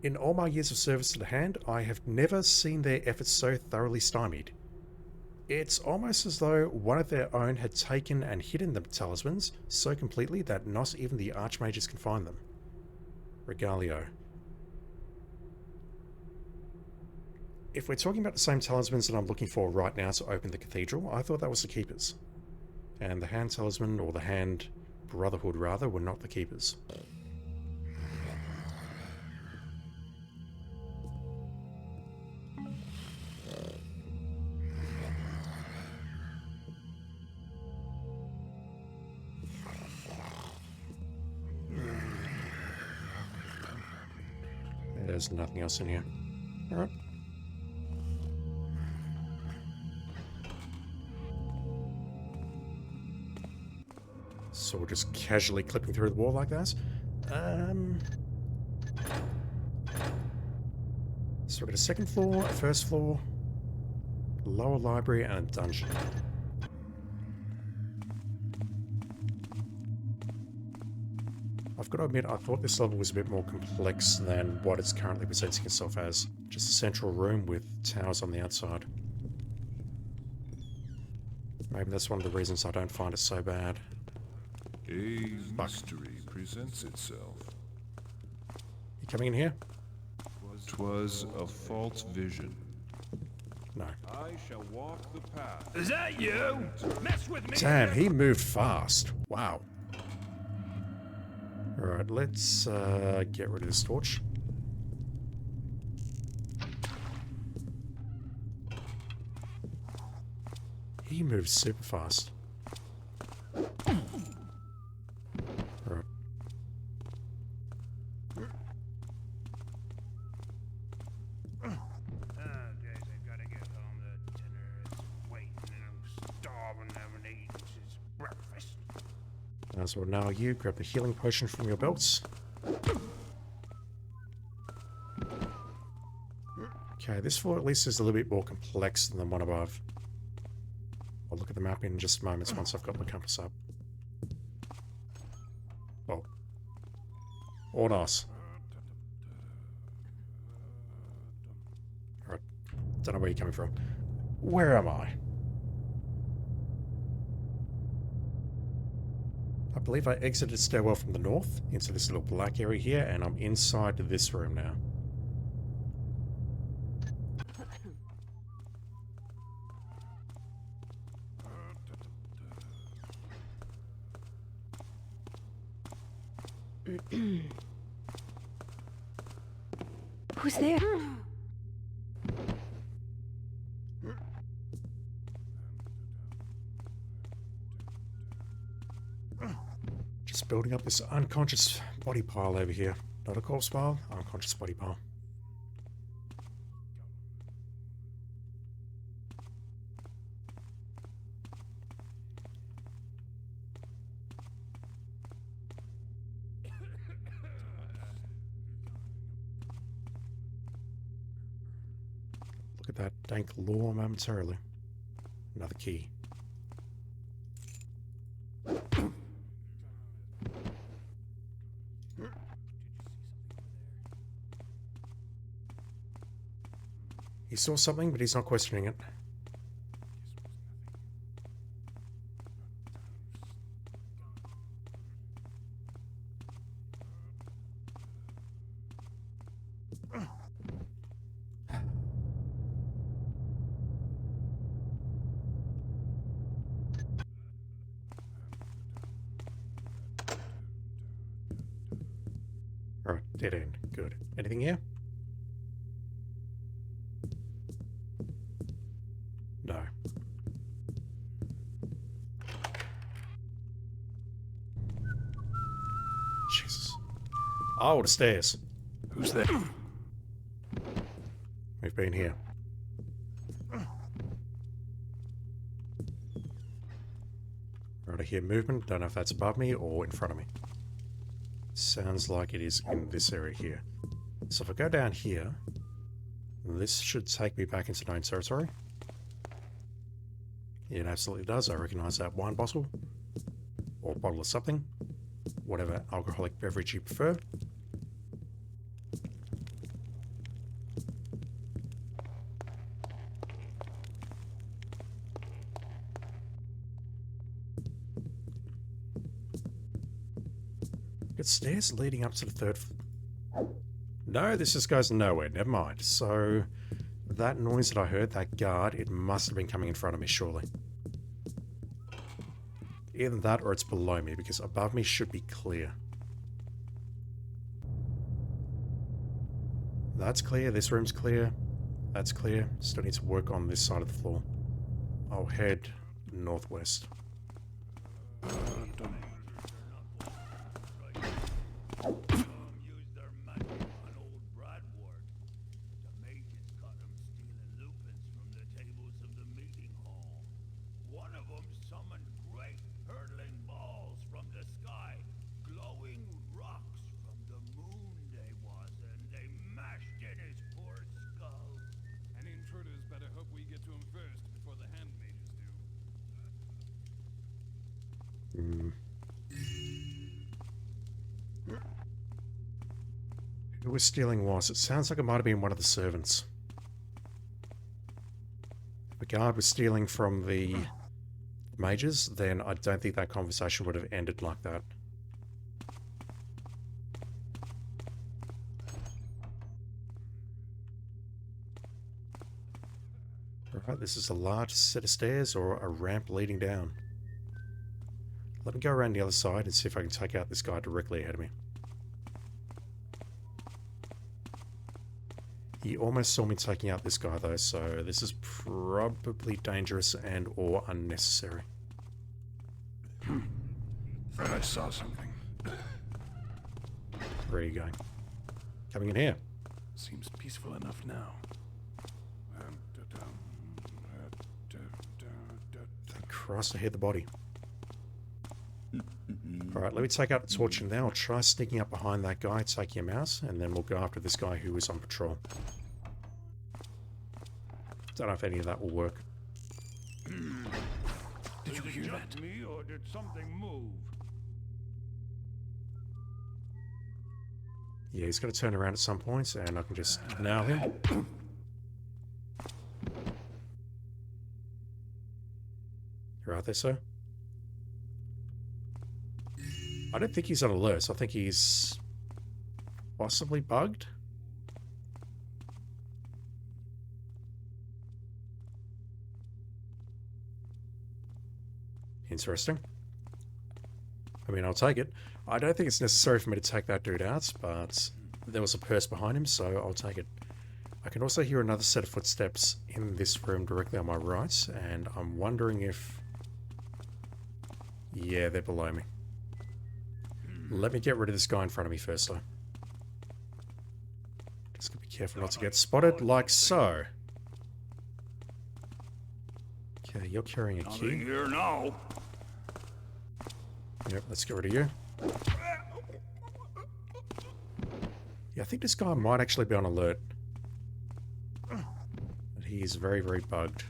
In all my years of service to the Hand, I have never seen their efforts so thoroughly stymied. It's almost as though one of their own had taken and hidden the talismans so completely that not even the archmages can find them. Regalio. If we're talking about the same talismans that I'm looking for right now to open the cathedral, I thought that was the keepers. And the Hand Talisman, or the Hand Brotherhood rather, were not the keepers. There's nothing else in here. Alright. So we're just casually clipping through the wall like that. So we've got a second floor, a first floor, lower library, and a dungeon. I've got to admit, I thought this level was a bit more complex than what it's currently presenting itself as. Just a central room with towers on the outside. Maybe that's one of the reasons I don't find it so bad. A mystery presents itself. You coming in here? 'Twas a false vision. No. I shall walk the path. Is that you? Mess with me. Damn, he moved fast. Wow. Alright, let's get rid of this torch. He moves super fast. Alright. Guys, I gotta get home. The dinner is waiting and I'm starving. I haven't eaten since breakfast. So now you grab the healing potion from your belts. Okay, this floor at least is a little bit more complex than the one above. I'll look at the map in just moments once I've got my compass up. Oh. Or not. Alright. Don't know where you're coming from. Where am I? I believe I exited stairwell from the north into this little black area here, and I'm inside this room now. Who's there? Just building up this unconscious body pile over here. Not a corpse pile, unconscious body pile. Look at that dank lore momentarily. Another key. He saw something, but he's not questioning it. Alright, dead end. Good. Anything here? No. Jesus. Oh, the stairs. Who's there? We've been here. Right, I hear movement. Don't know if that's above me or in front of me. Sounds like it is in this area here. So if I go down here, this should take me back into known territory. It absolutely does. I recognize that wine bottle. Or bottle of something. Whatever alcoholic beverage you prefer. Got stairs leading up to the third No, this just goes nowhere. Never mind. So, that noise that I heard, that guard, it must have been coming in front of me, surely. Either that or it's below me, because above me should be clear. That's clear. This room's clear. That's clear. Still need to work on this side of the floor. I'll head northwest. Use their magic on old Bradward. The mages caught him stealing lupins from the tables of the meeting hall. One of them summoned great hurtling balls from the sky, glowing rocks from the moon they was, and they mashed in his poor skull. Any intruders better hope we get to him first before the hand mages do. Who was stealing was? It sounds like it might have been one of the servants. If the guard was stealing from the mages, then I don't think that conversation would have ended like that. Alright, this is a large set of stairs or a ramp leading down. Let me go around the other side and see if I can take out this guy directly ahead of me. He almost saw me taking out this guy though, so this is probably dangerous and or unnecessary. Thought I saw something. Where are you going? Coming in here. Seems peaceful enough now. Thank Christ I hit the body. Alright, let me take out the torch and then I'll try sneaking up behind that guy, take him out, and then we'll go after this guy who is on patrol. Don't know if any of that will work. Did you hear that? Me, or did something move? Yeah, he's going to turn around at some point, and I can just nail him. You're right there, sir? I don't think he's on alert. I think he's possibly bugged. Interesting. I mean, I'll take it. I don't think it's necessary for me to take that dude out, but there was a purse behind him, so I'll take it. I can also hear another set of footsteps in this room directly on my right, and I'm wondering if... Yeah, they're below me. Let me get rid of this guy in front of me first, though. Just gotta be careful not to get spotted, like so. Okay, you're carrying a Nothing key. here now. Yep, let's get rid of you. Yeah, I think this guy might actually be on alert. But he's very, very bugged.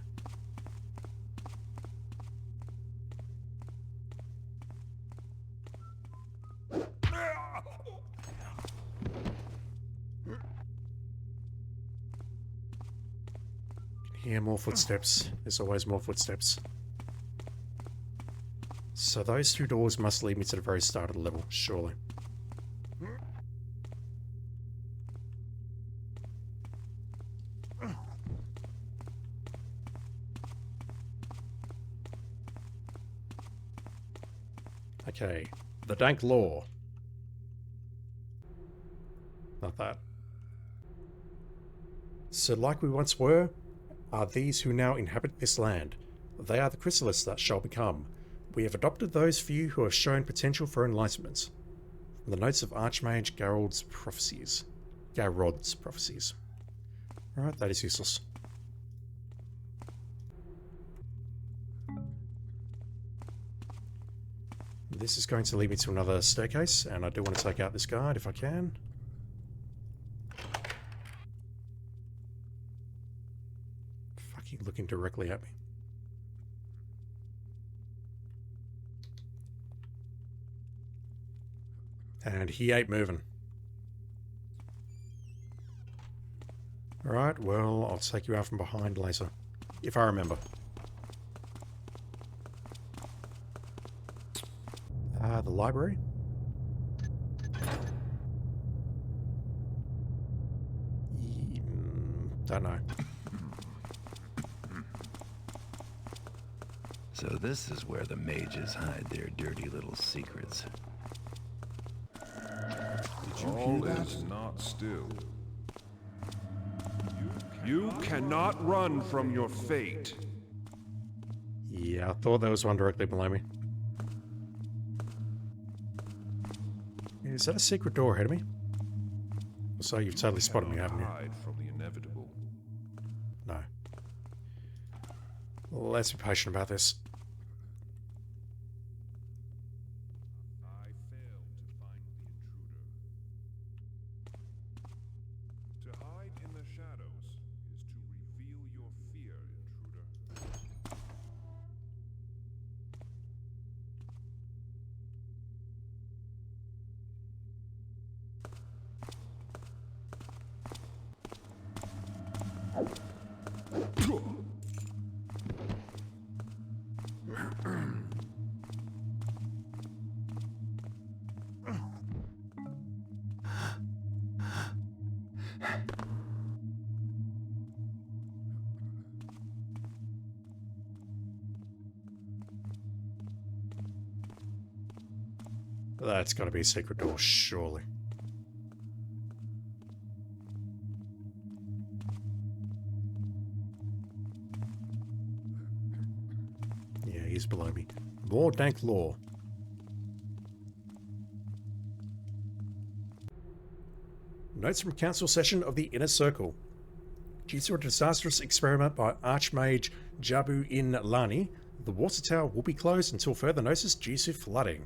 Hear more footsteps. There's always more footsteps. So those two doors must lead me to the very start of the level, surely. Okay, the dank law. Not that. So like we once were, are these who now inhabit this land. They are the chrysalists that shall become. We have adopted those few who have shown potential for enlightenment. The notes of Archmage Garrod's prophecies. Alright, that is useless. This is going to lead me to another staircase, and I do want to take out this guard if I can. Fucking looking directly at me. And he ain't moving. Alright, well, I'll take you out from behind later. If I remember. The library? Don't know. So this is where the mages hide their dirty little secrets. Did you hear that? Is not still. You cannot run from your fate. Yeah, I thought there was one directly below me. Is that a secret door ahead of me? So you've totally spotted me, haven't you? Hide from the inevitable. No. Let's be patient about this. I failed to find the intruder. To hide in the shadows is to reveal your fear, intruder. That's got to be a secret door, surely. Yeah, he's below me. More dank lore. Notes from Council Session of the Inner Circle. Due to a disastrous experiment by Archmage Jabu in Lani, the water tower will be closed until further notice due to flooding.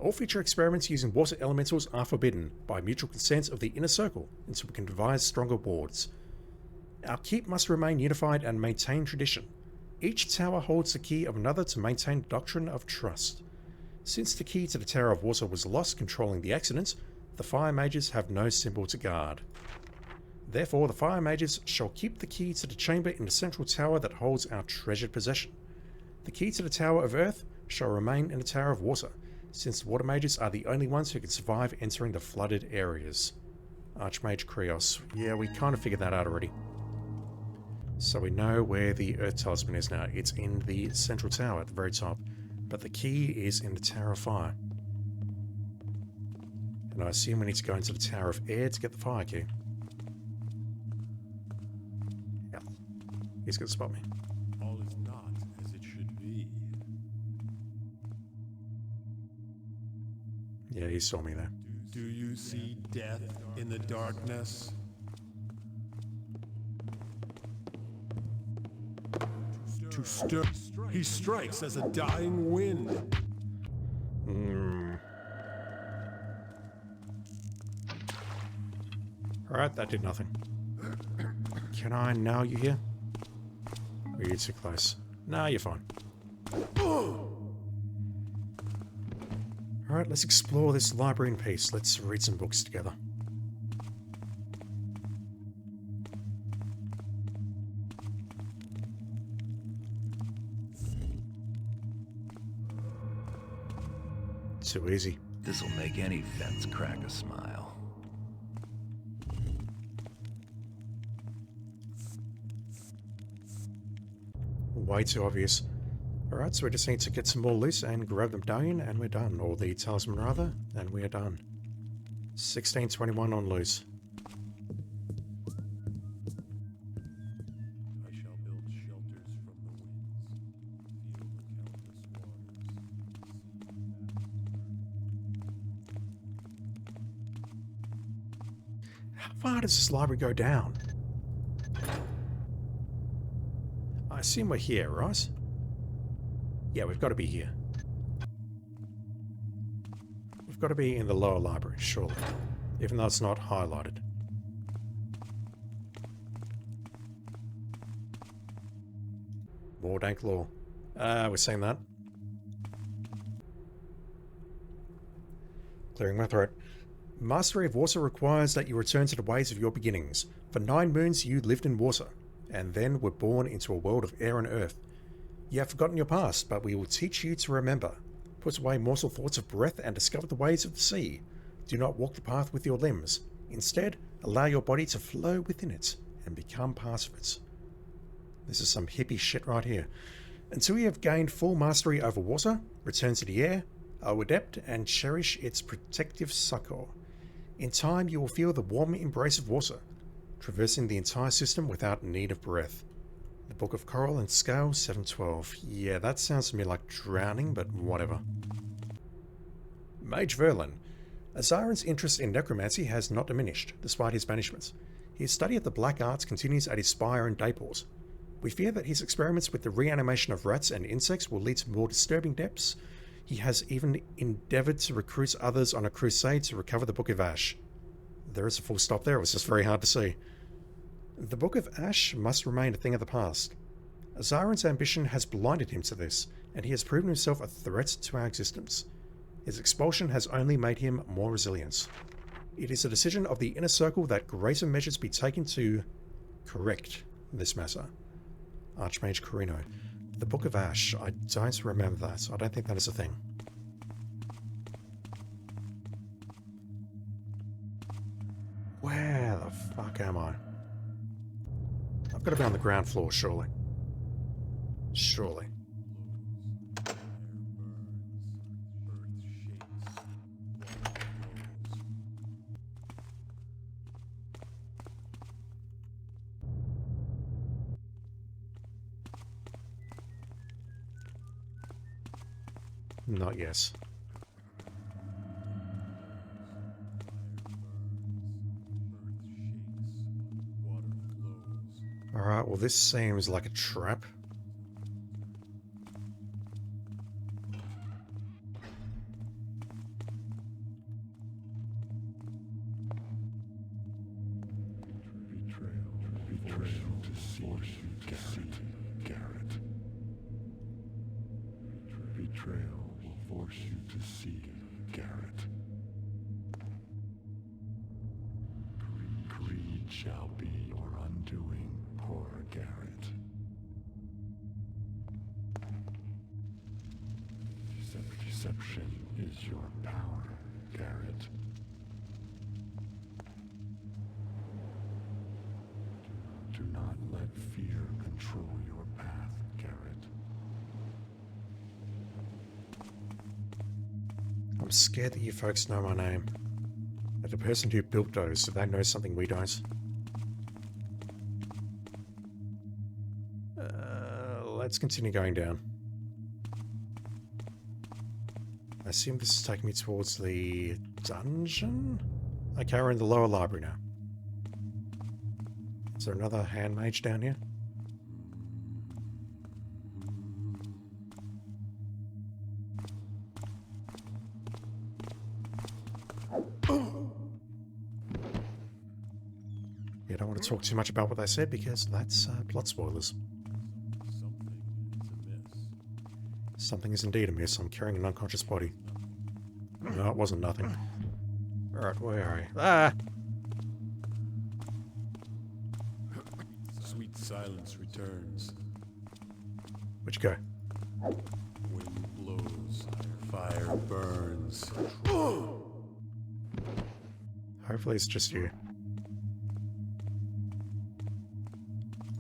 All future experiments using water elementals are forbidden by mutual consent of the Inner Circle until we can devise stronger wards. Our keep must remain unified and maintain tradition. Each tower holds the key of another to maintain the doctrine of trust. Since the key to the Tower of Water was lost controlling the accident, the Fire Mages have no symbol to guard. Therefore, the Fire Mages shall keep the key to the chamber in the central tower that holds our treasured possession. The key to the Tower of Earth shall remain in the Tower of Water, since the Water Mages are the only ones who can survive entering the flooded areas. Archmage Krios. Yeah, we kind of figured that out already. So we know where the Earth Talisman is now. It's in the central tower at the very top, but the key is in the Tower of Fire. And I assume we need to go into the Tower of Air to get the fire key. Hell, he's going to spot me. All is not as it should be. Yeah, he saw me there. Do you see death in the darkness? To stir, he strikes as a dying wind. Alright, that did nothing. Can I nail you here? Or are you too close? Nah, you're fine. Alright, let's explore this library in peace. Let's read some books together. Too easy. This'll make any fence crack a smile. Way too obvious. Alright, so we just need to get some more loose and grab the medallion, and we're done. Or the talisman, rather, and we are done. 1621 on loose. I shall build shelters from the winds. Feel the countless waters. How far does this library go down? I assume we're here, right? Yeah, we've got to be here. We've got to be in the lower library, surely. Even though it's not highlighted. More dank lore. We're saying that. Clearing my throat. Mastery of water requires that you return to the ways of your beginnings. For 9 moons you lived in water, and then were born into a world of air and earth. You have forgotten your past, but we will teach you to remember. Put away mortal thoughts of breath and discover the ways of the sea. Do not walk the path with your limbs. Instead, allow your body to flow within it and become part of it. This is some hippie shit right here. Until you have gained full mastery over water, return to the air, O adept, and cherish its protective succor. In time, you will feel the warm embrace of water, traversing the entire system without need of breath. The Book of Coral and Scale 712. Yeah, that sounds to me like drowning, but whatever. Mage Verlin. Azarin's interest in necromancy has not diminished, despite his banishment. His study of the black arts continues at his spire in Dayport. We fear that his experiments with the reanimation of rats and insects will lead to more disturbing depths. He has even endeavoured to recruit others on a crusade to recover the Book of Ash. There is a full stop there, it was just very hard to see. The Book of Ash must remain a thing of the past. Azarin's ambition has blinded him to this, and he has proven himself a threat to our existence. His expulsion has only made him more resilient. It is a decision of the inner circle that greater measures be taken to correct this matter. Archmage Corino. The Book of Ash. I don't remember that. I don't think that is a thing. Where the fuck am I? I've got to be on the ground floor, surely. Surely. Not yet. Alright, well this seems like a trap. Shall be your undoing, poor Garrett. Deception is your power, Garrett. Do not let fear control your path, Garrett. I'm scared that you folks know my name. That the person who built those, if they know something we don't. Let's continue going down. I assume this is taking me towards the dungeon? Okay, we're in the lower library now. Is there another hand mage down here? Yeah, I don't want to talk too much about what they said because that's plot spoilers. Something is indeed amiss. I'm carrying an unconscious body. No, it wasn't nothing. Alright, where are we? Ah! Sweet silence returns. Where'd you go? Wind blows, fire burns. Hopefully it's just you.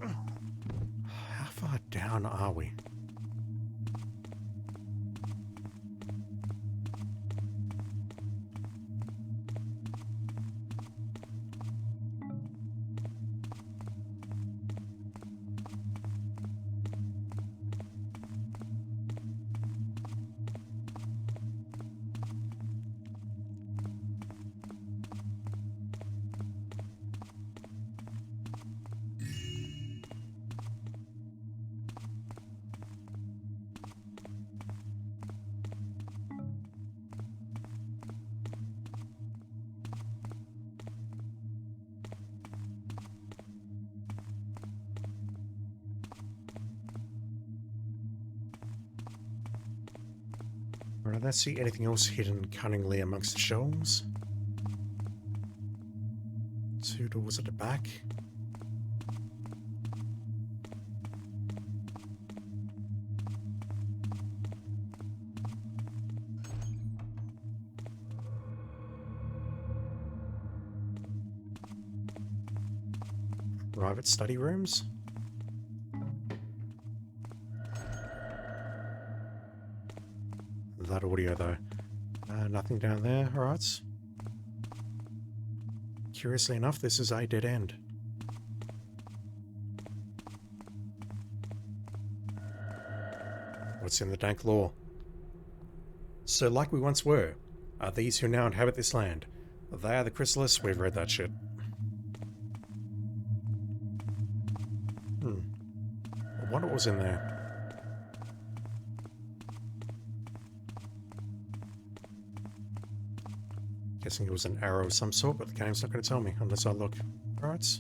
How far down are we? Alright, I don't see anything else hidden cunningly amongst the shelves. 2 doors at the back. Private study rooms. That audio though. Nothing down there, alright. Curiously enough, this is a dead end. What's in the dank lore? So like we once were, are these who now inhabit this land. They are the Chrysalis, we've read that shit. I wonder what was in there. Guessing it was an arrow of some sort, but the game's not going to tell me unless I look. Alright.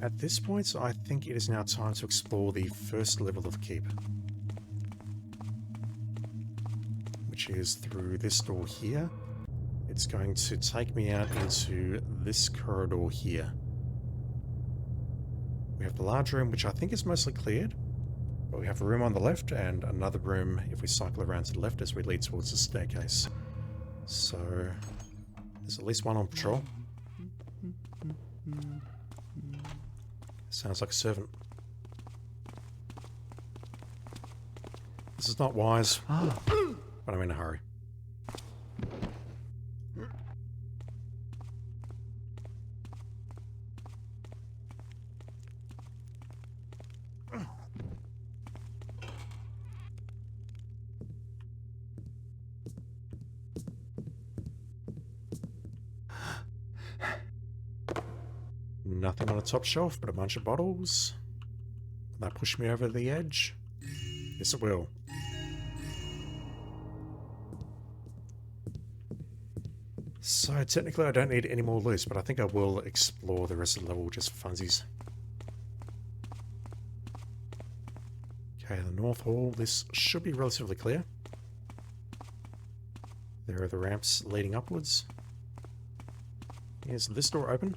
At this point, I think it is now time to explore the first level of Keep. Which is through this door here. It's going to take me out into this corridor here. We have the large room, which I think is mostly cleared. But we have a room on the left and another room if we cycle around to the left as we lead towards the staircase. So, there's at least one on patrol. Sounds like a servant. This is not wise, but I'm in a hurry. Nothing on the top shelf but a bunch of bottles. Will that push me over the edge? Yes, it will. So technically I don't need any more loot, but I think I will explore the rest of the level just for funsies. Okay, the North Hall. This should be relatively clear. There are the ramps leading upwards. Is this door open?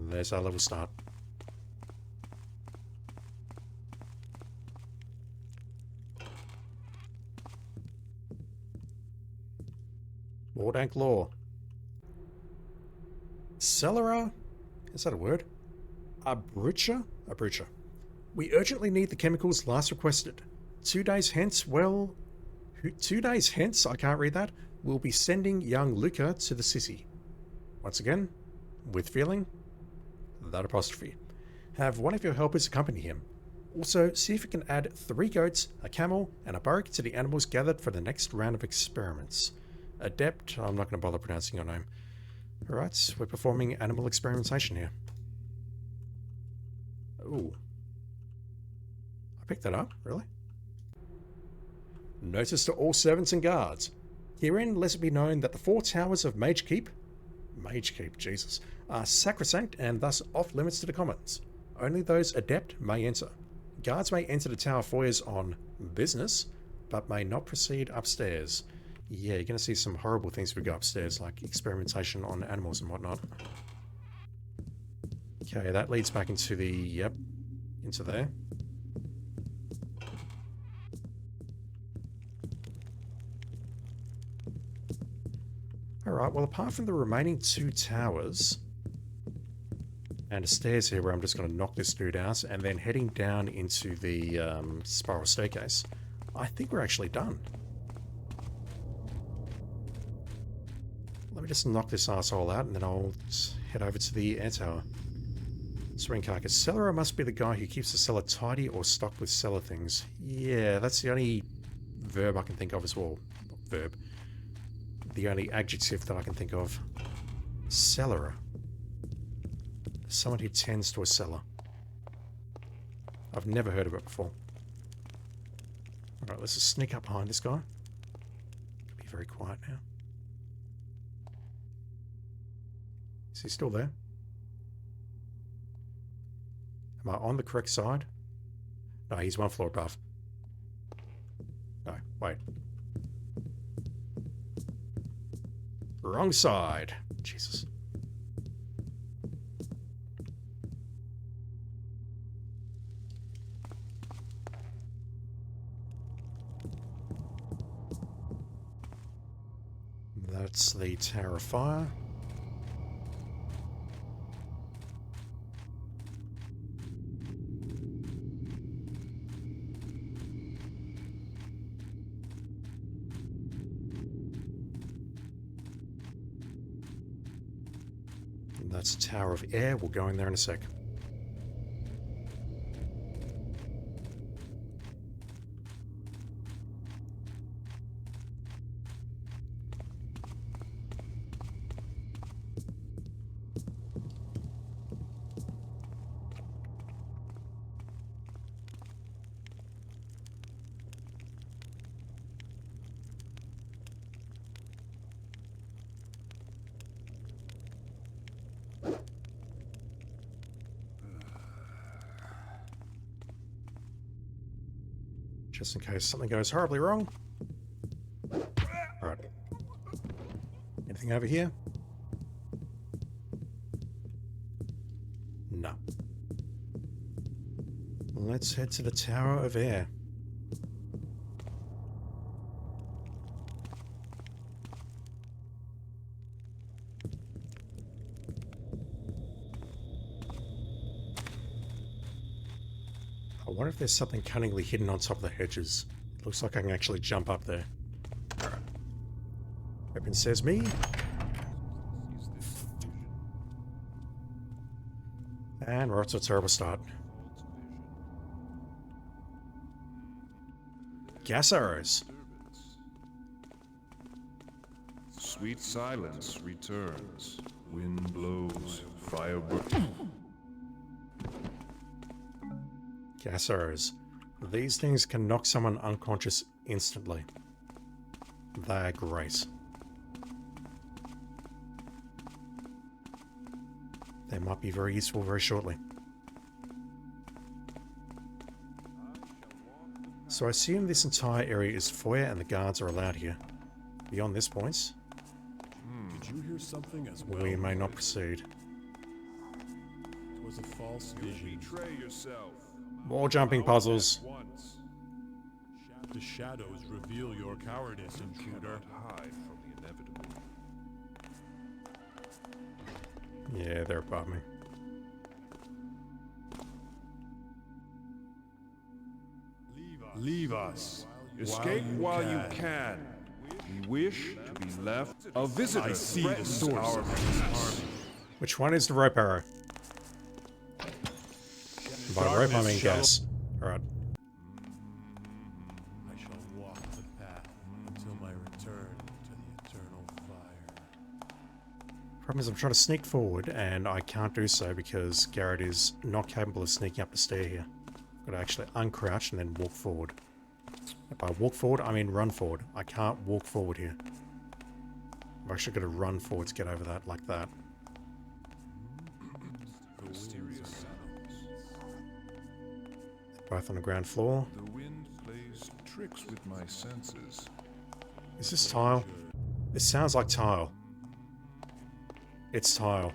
There's our level start. More dank lore. Celera? Is that a word? Abrucha? Abrucha. We urgently need the chemicals last requested. 2 days hence, well... 2 days hence, I can't read that, we'll be sending young Luca to the city. Once again, with feeling, that apostrophe. Have one of your helpers accompany him. Also, see if you can add 3 goats, a camel, and a burrick to the animals gathered for the next round of experiments. Adept, I'm not going to bother pronouncing your name. Alright, we're performing animal experimentation here. Ooh. I picked that up, really? Notice to all servants and guards. Herein let it be known that the 4 towers of Mage Keep, Jesus, are sacrosanct and thus off limits to the commons. Only those adept may enter. Guards may enter the tower foyers on business, but may not proceed upstairs. Yeah, you're going to see some horrible things if we go upstairs, like experimentation on animals and whatnot. Okay, that leads back into the, yep, into there. Alright, well apart from the remaining 2 towers, and a stairs here where I'm just going to knock this dude out, and then heading down into the spiral staircase, I think we're actually done. Let me just knock this asshole out, and then I'll head over to the air tower. Spring carcass. Cellar must be the guy who keeps the cellar tidy or stocked with cellar things. Yeah, that's the only verb I can think of as well. Verb. The only adjective that I can think of. Cellarer. Someone who tends to a cellar. I've never heard of it before. Alright, let's just sneak up behind this guy. Be very quiet now. Is he still there? Am I on the correct side? No, he's one floor above. No, wait. Wrong side. Jesus. That's the Tower of Fire. And that's Tower of Air. We'll go in there in a sec. Just in case something goes horribly wrong. Alright. Anything over here? No. Let's head to the Tower of Air. I wonder if there's something cunningly hidden on top of the hedges. It looks like I can actually jump up there. Alright. Weapon says me. And we're off to a terrible start. Gas arrows. Sweet silence returns. Wind blows, fire burns. Gas arrows. These things can knock someone unconscious instantly. They're great. They might be very useful very shortly. So I assume this entire area is foyer and the guards are allowed here. Beyond this point, Did you hear something as well? we may not proceed. It was a false vision. Betray yourself. More jumping puzzles. Once. The shadows reveal your cowardice, intruder. Cannot hide from the inevitable. Yeah, they're above me. Leave us. Escape while you can. We wish to be left. A visitor I see the threatens source our of this peace. army. Which one is the rope arrow? By rope, I mean gas. Alright. I shall walk the path until my return to the eternal fire. Problem is I'm trying to sneak forward and I can't do so because Garrett is not capable of sneaking up the stair here. I've got to actually uncrouch and then walk forward. If I walk forward, I mean run forward. I can't walk forward here. I've actually got to run forward to get over that like that. Both on the ground floor. The wind plays tricks with my senses. Is this tile? This sounds like tile. It's tile.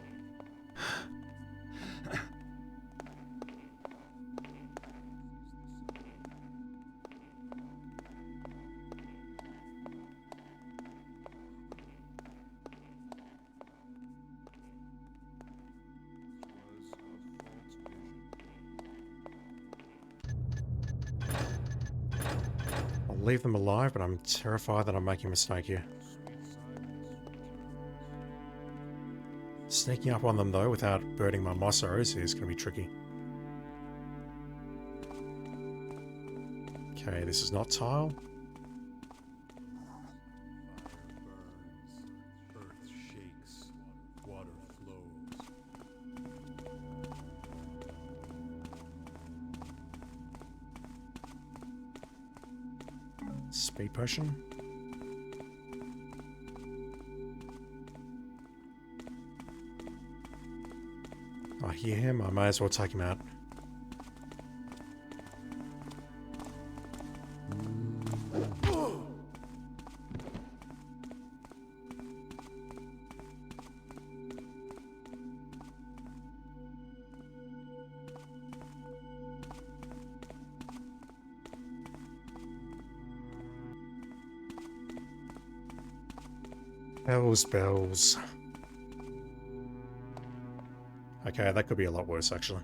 I'll leave them alive, but I'm terrified that I'm making a mistake here. Sneaking up on them though without burning my moss arrows is going to be tricky. Okay, this is not tile. Fire burns, earth shakes, water flows. Speed potion. I hear him, I may as well take him out. Bells, bells. Okay, that could be a lot worse, actually.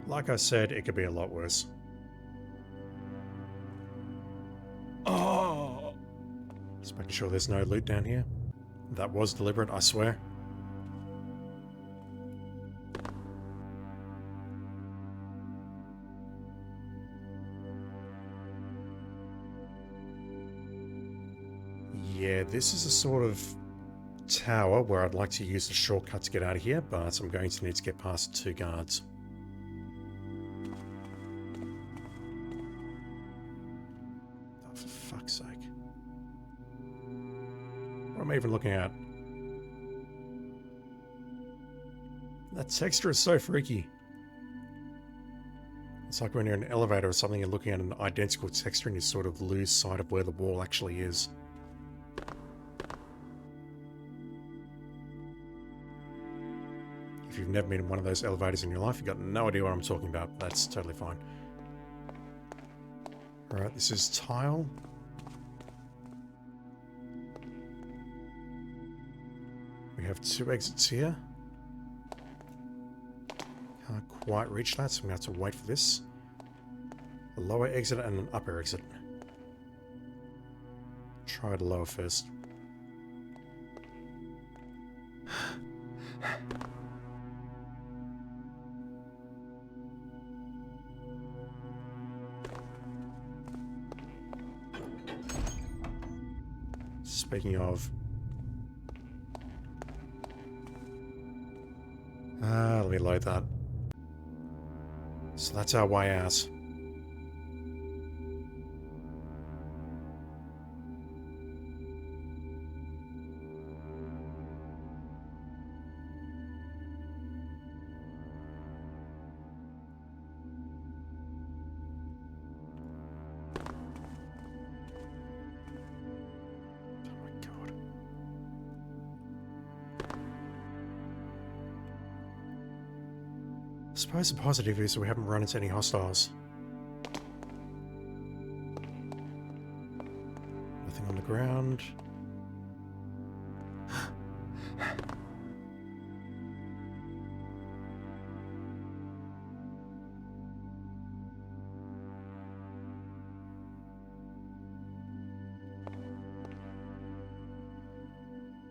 Like I said, it could be a lot worse. Oh! Just making sure there's no loot down here. That was deliberate, I swear. Yeah, this is a sort of tower where I'd like to use the shortcut to get out of here, but I'm going to need to get past 2 guards. Oh, for fuck's sake. What am I even looking at? That texture is so freaky. It's like when you're in an elevator or something, you're looking at an identical texture and you sort of lose sight of where the wall actually is. If you've never been in one of those elevators in your life, you've got no idea what I'm talking about. That's totally fine. Alright, this is tile. We have 2 exits here. Can't quite reach that, so I'm going to have to wait for this. A lower exit and an upper exit. Try the lower first. Speaking of... let me load that. So that's our way out. I suppose the positive is we haven't run into any hostiles. Nothing on the ground.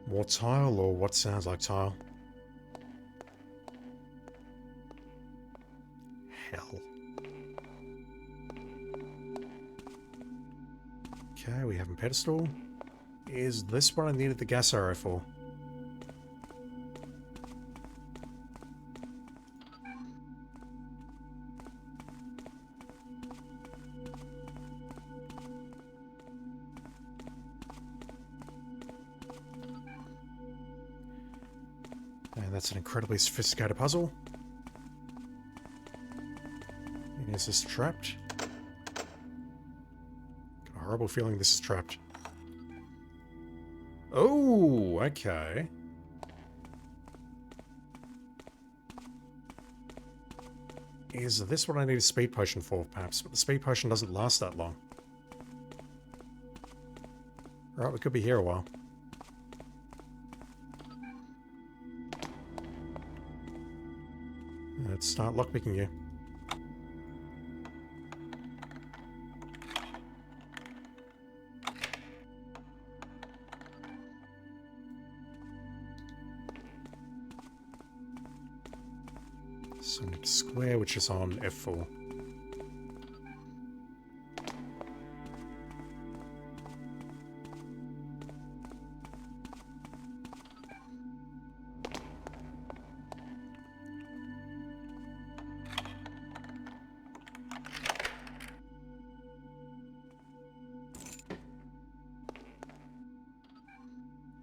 More tile or what sounds like tile? Hell. Okay, we have a pedestal. Is this what I needed the gas arrow for? And that's an incredibly sophisticated puzzle. Is this trapped? Got a horrible feeling this is trapped. Oh, okay. Is this what I need a speed potion for, perhaps? But the speed potion doesn't last that long. Right, we could be here a while. Let's start lockpicking you. So need square, which is on F4.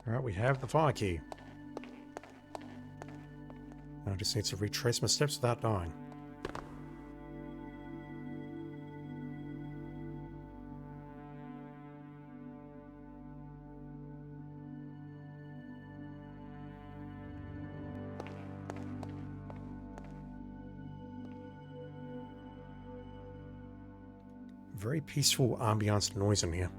Alright, we have the fire key. I just need to retrace my steps without dying. Very peaceful ambiance noise in here.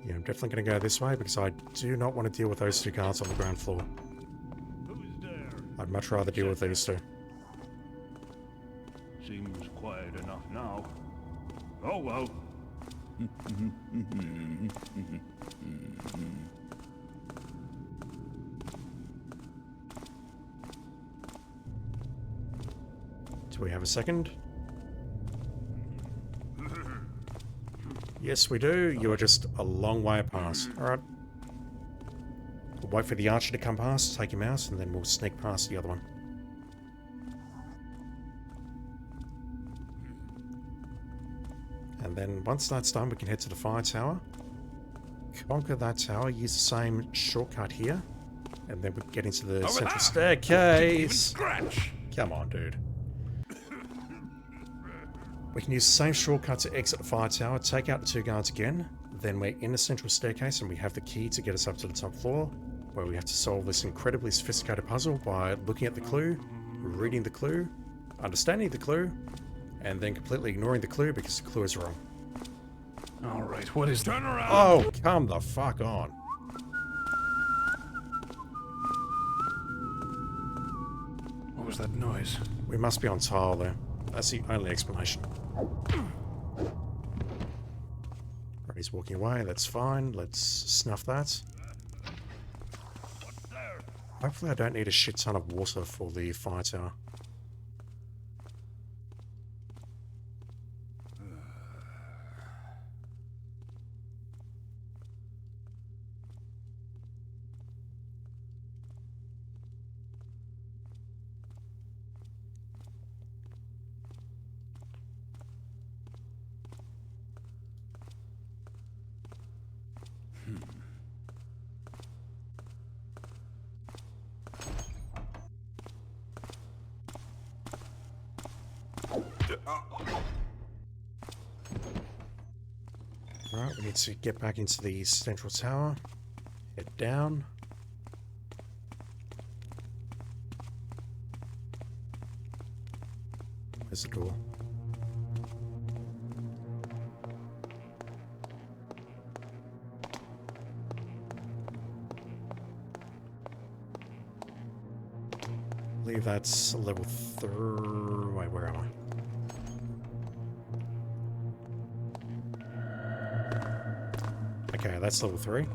Yeah, I'm definitely going to go this way because I do not want to deal with those two guards on the ground floor. Who's there? I'd much rather deal with these two. Seems quiet enough now. Oh well. Do we have a second? Yes, we do. You are just a long way past. Alright. We'll wait for the archer to come past, take him out, and then we'll sneak past the other one. And then once that's done, we can head to the fire tower. Conquer that tower, use the same shortcut here. And then we can get into the central staircase. Scratch! Come on, dude. We can use the same shortcut to exit the fire tower, take out the two guards again, then we're in the central staircase and we have the key to get us up to the top floor, where we have to solve this incredibly sophisticated puzzle by looking at the clue, reading the clue, understanding the clue, and then completely ignoring the clue because the clue is wrong. Alright, what is that? Turn around! Oh, come the fuck on. What was that noise? We must be on tile there. That's the only explanation. Right, he's walking away, that's fine. Let's snuff that. Hopefully I don't need a shit ton of water for the fire tower. Alright, we need to get back into the central tower. Head down. Where's the door? I believe that's level 3. Wait, where am I? Okay, that's level 3.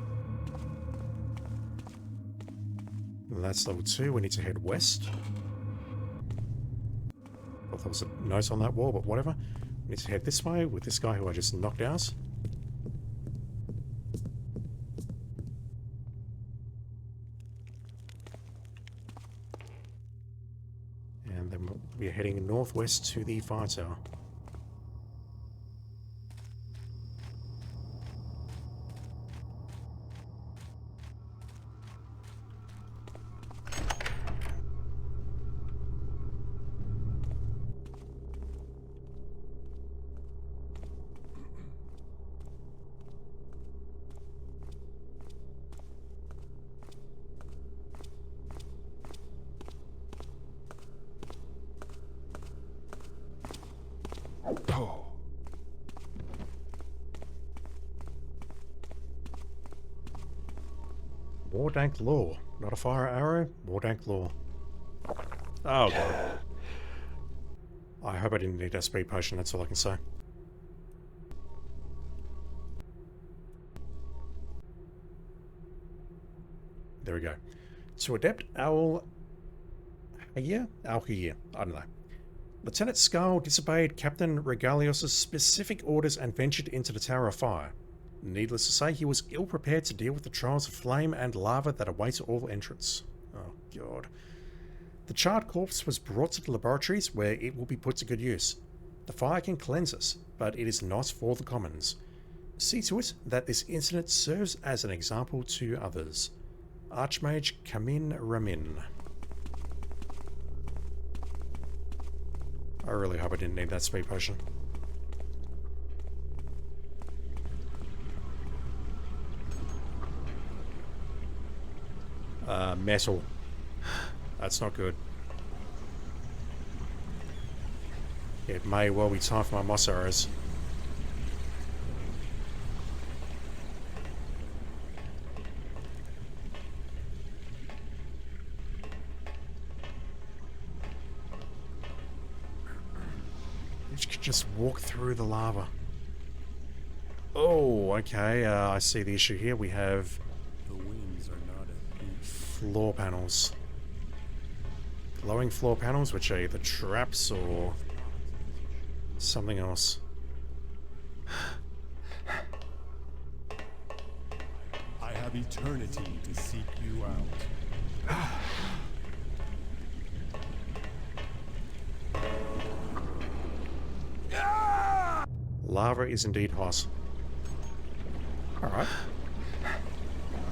And that's level 2. We need to head west. Well, there was a note on that wall, but whatever. We need to head this way with this guy who I just knocked out. And then we're heading northwest to the fire tower. Oh. More dank lore. Not a fire arrow, more dank lore. Oh god. I hope I didn't need a speed potion, that's all I can say. There we go. To Adept Owl... Alhier? I don't know. Lieutenant Skull disobeyed Captain Regalios' specific orders and ventured into the Tower of Fire. Needless to say, he was ill-prepared to deal with the trials of flame and lava that await all entrants. Oh, God. The charred corpse was brought to the laboratories where it will be put to good use. The fire can cleanse us, but it is not for the commons. See to it that this incident serves as an example to others. Archmage Kamin Ramin. I really hope I didn't need that speed potion. Metal. That's not good. It may well be time for my moss arrows. You could just walk through the lava. Oh, okay. I see the issue here. We have The winds are not at peace. floor panels. Glowing floor panels, which are either traps or something else. I have eternity to seek you out. Lava is indeed hot. Alright.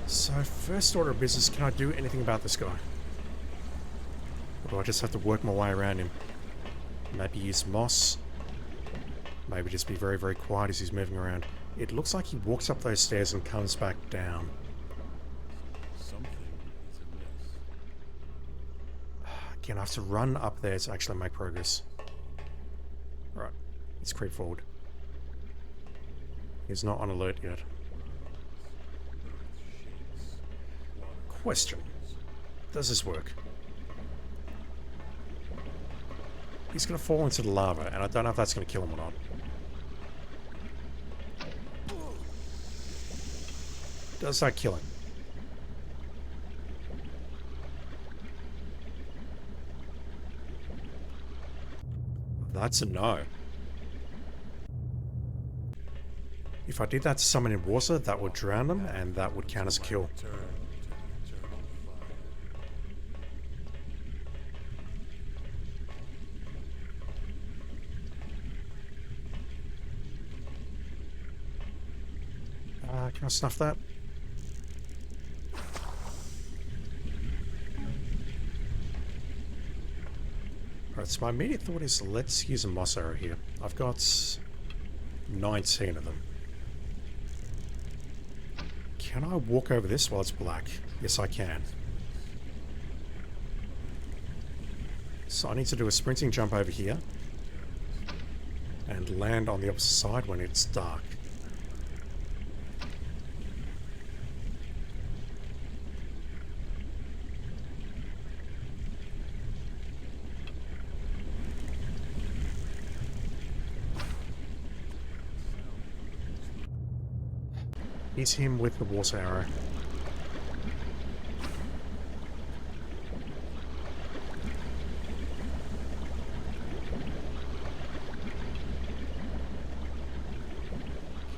So, first order of business, can I do anything about this guy? Or do I just have to work my way around him? Maybe use moss. Maybe just be very, very quiet as he's moving around. It looks like he walks up those stairs and comes back down. Something is amiss. Again, I have to run up there to actually make progress. Alright, let's creep forward. He's not on alert yet. Question. Does this work? He's going to fall into the lava, and I don't know if that's going to kill him or not. Does that kill him? That's a no. If I did that to someone in water, that would drown them, and that would count as a kill. Return to the eternal fire. Can I snuff that? Alright, so my immediate thought is let's use a moss arrow here. I've got 19 of them. Can I walk over this while it's black? Yes, I can. So I need to do a sprinting jump over here and land on the opposite side when it's dark. Hit him with the water arrow.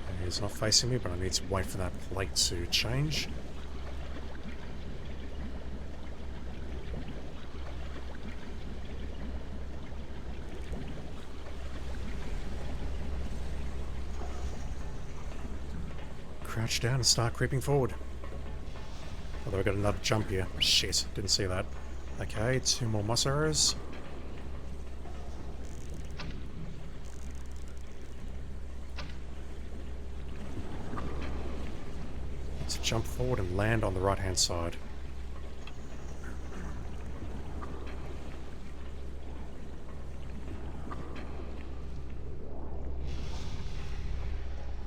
Okay, he's not facing me, but I need to wait for that plate to change. Crouch down and start creeping forward. Although I got another jump here. Shit, didn't see that. Okay, 2 more moss arrows. Let's jump forward and land on the right hand side.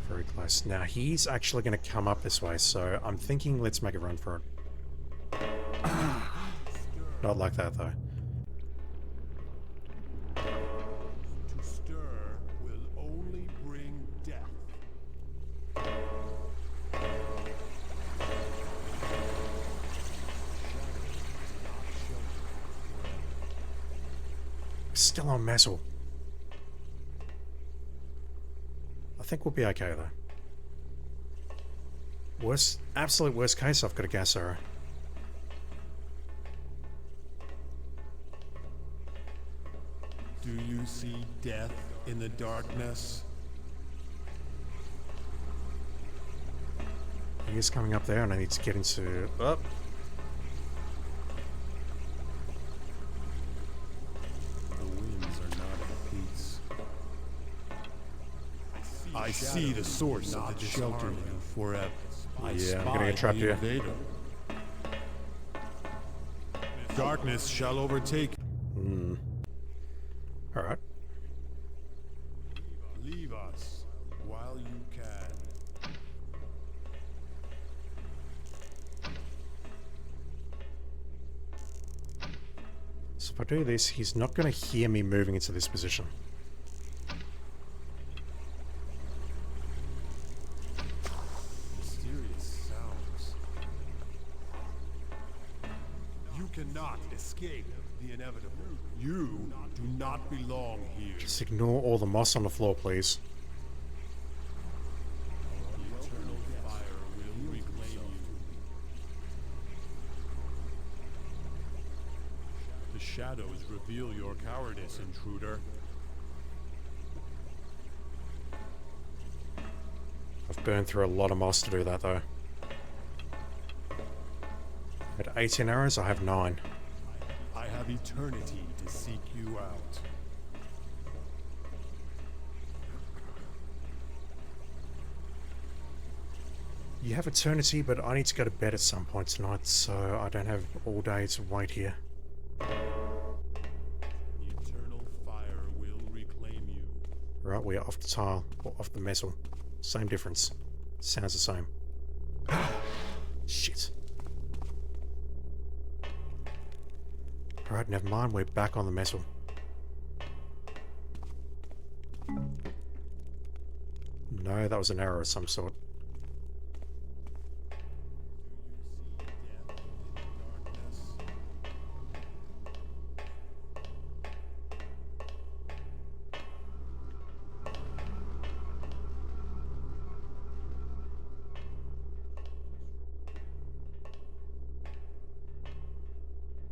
Very close. Now he's actually going to come up this way, so I'm thinking let's make a run for it. Not like that though. To stir will only bring death. Still on metal. I think we'll be okay though. Absolute worst case, I've got a gas arrow. Do you see death in the darkness? He is coming up there and I need to get into... Oh. The winds are not at see the source of the shelter you forever. Yeah, I'm gonna get trapped here. Invader. Darkness shall overtake. Alright. Leave us while you can. So if I do this, he's not going to hear me moving into this position. Mysterious sounds. You cannot escape the inevitable. You do not belong here. Just ignore all the moss on the floor, please. The eternal fire will reclaim you. The shadows reveal your cowardice, intruder. I've burned through a lot of moss to do that, though. At 18 arrows, I have 9. I have eternity to seek you out. You have eternity, but I need to go to bed at some point tonight, so I don't have all day to wait here. The eternal fire will reclaim you. Right, we're off the tile, or off the metal. Same difference. Sounds the same. Shit. Alright, never mind, we're back on the metal. No, that was an arrow of some sort.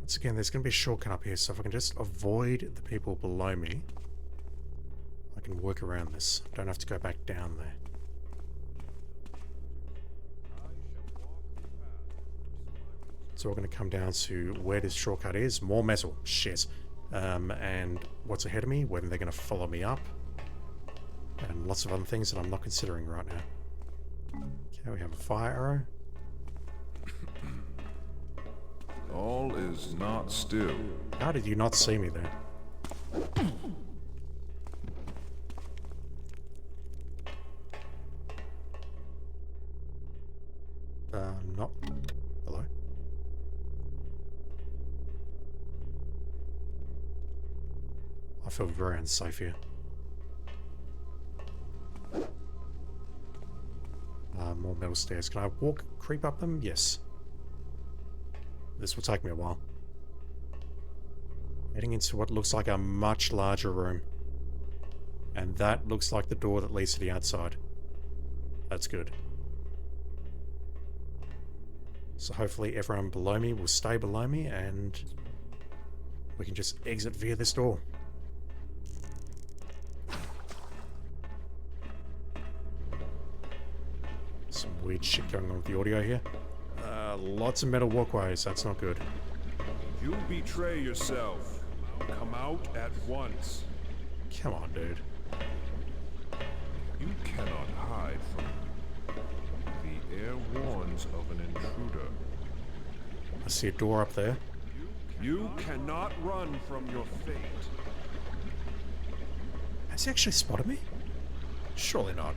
Once again, there's going to be a shortcut up here, so if I can just avoid the people below me, I can work around this. Don't have to go back down there. So we're going to come down to where this shortcut is. More metal. Shit. And what's ahead of me, whether they're going to follow me up, and lots of other things that I'm not considering right now. Okay, we have a fire arrow. All is not still. How did you not see me there? Not. Hello? I feel very unsafe here. More metal stairs. Can I creep up them? Yes. This will take me a while. Heading into what looks like a much larger room. And that looks like the door that leads to the outside. That's good. So hopefully everyone below me will stay below me and we can just exit via this door. Some weird shit going on with the audio here. Lots of metal walkways, that's not good. You betray yourself. Come out at once. Come on, dude. You cannot hide from the air warns of an intruder. I see a door up there. You cannot run from your fate. Has he actually spotted me? Surely not.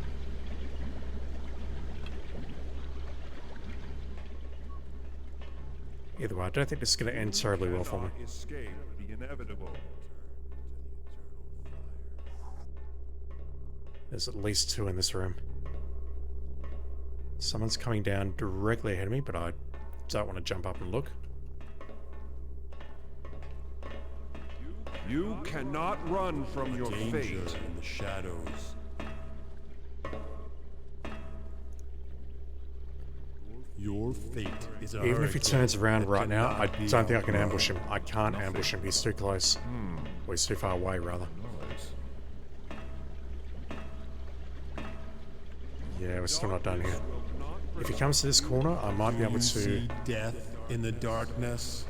Either way, I don't think this is going to end terribly well for me. Cannot escape the inevitable. There's at least 2 in this room. Someone's coming down directly ahead of me, but I don't want to jump up and look. You cannot run from your Danger fate. in the shadows. Your fate is a Even if he hurricane turns around that right now, I cannot be don't think I can outrun. ambush him. I can't ambush him. He's too close. Or he's too far away, rather. Yeah, we're still not done here. If he comes to this corner, I might be able You to... see death in the darkness.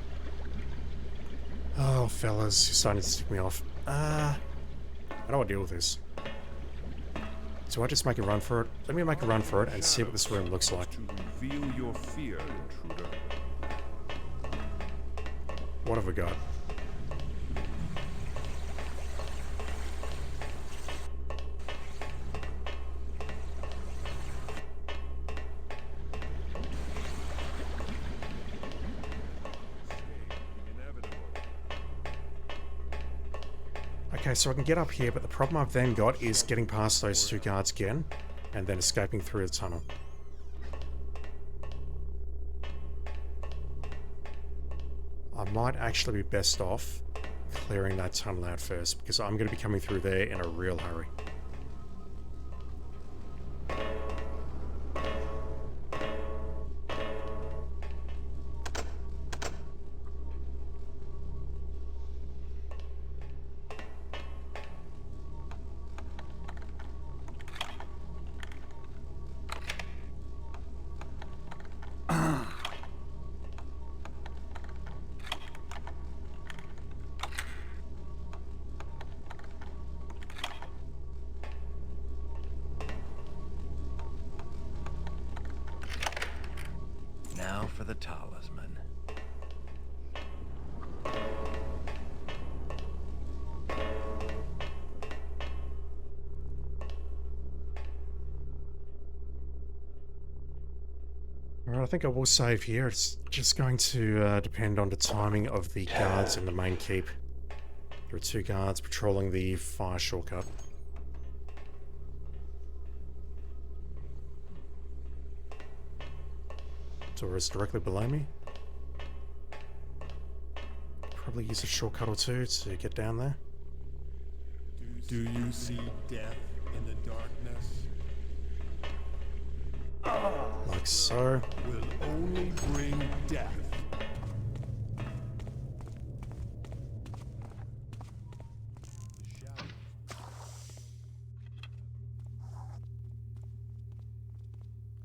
Oh, fellas, you're starting to stick me off. How do I deal with this? do I just make a run for it? Let me make a run for it and see what this room looks like. To reveal your fear, intruder. What have we got? Okay, so I can get up here, but the problem I've then got is getting past those two guards again, and then escaping through the tunnel. I might actually be best off clearing that tunnel out first, because I'm going to be coming through there in a real hurry. Now for the talisman. Alright, I think I will save here. It's just going to depend on the timing of the guards in the main keep. There are two guards patrolling the fire shortcut. Door is directly below me. Probably use a shortcut or two to get down there. Do you see death in the darkness? Like so. Will only bring death.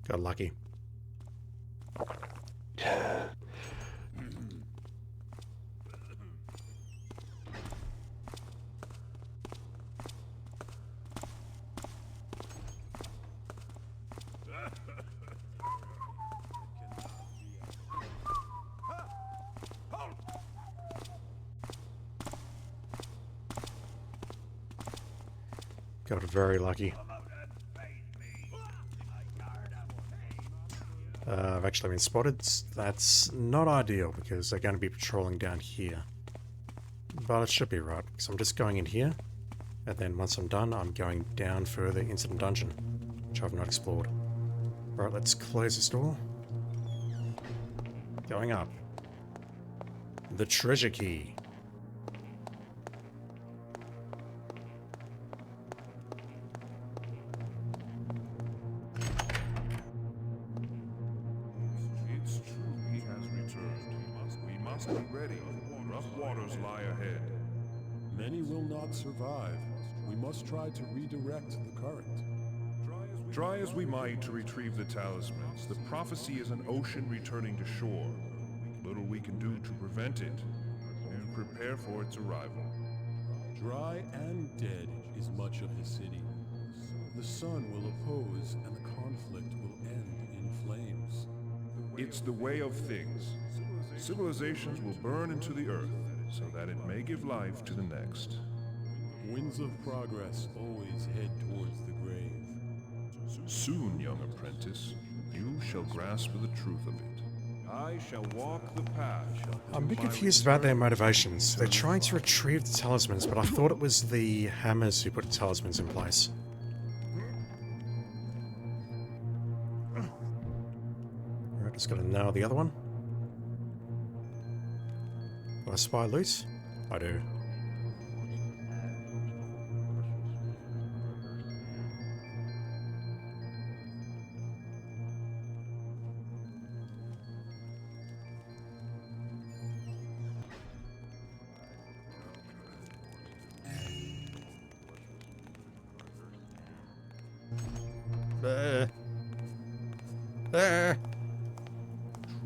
Got lucky. Got very lucky. I've actually been spotted. That's not ideal because they're going to be patrolling down here. But it should be right because I'm just going in here, and then once I'm done, I'm going down further into the dungeon, which I've not explored. Right, let's close this door. Going up. The treasure key. It's true, he has returned. We must be ready. Rough waters lie ahead. Many will not survive. We must try to redirect the current. Try as we might to retrieve the talismans, the prophecy is an ocean returning to shore. Little we can do to prevent it, and prepare for its arrival. Dry and dead is much of the city. The sun will oppose and the conflict will end in flames. It's the way of things. Civilizations will burn into the earth, so that it may give life to the next. Winds of progress always head towards the grave. Soon, young apprentice, you shall grasp the truth of it. I shall walk the path. I'm a bit confused about their motivations. They're trying to retrieve the talismans, but I thought it was the hammers who put the talismans in place. Alright, just gotta nail the other one. Do I spy loot? I do.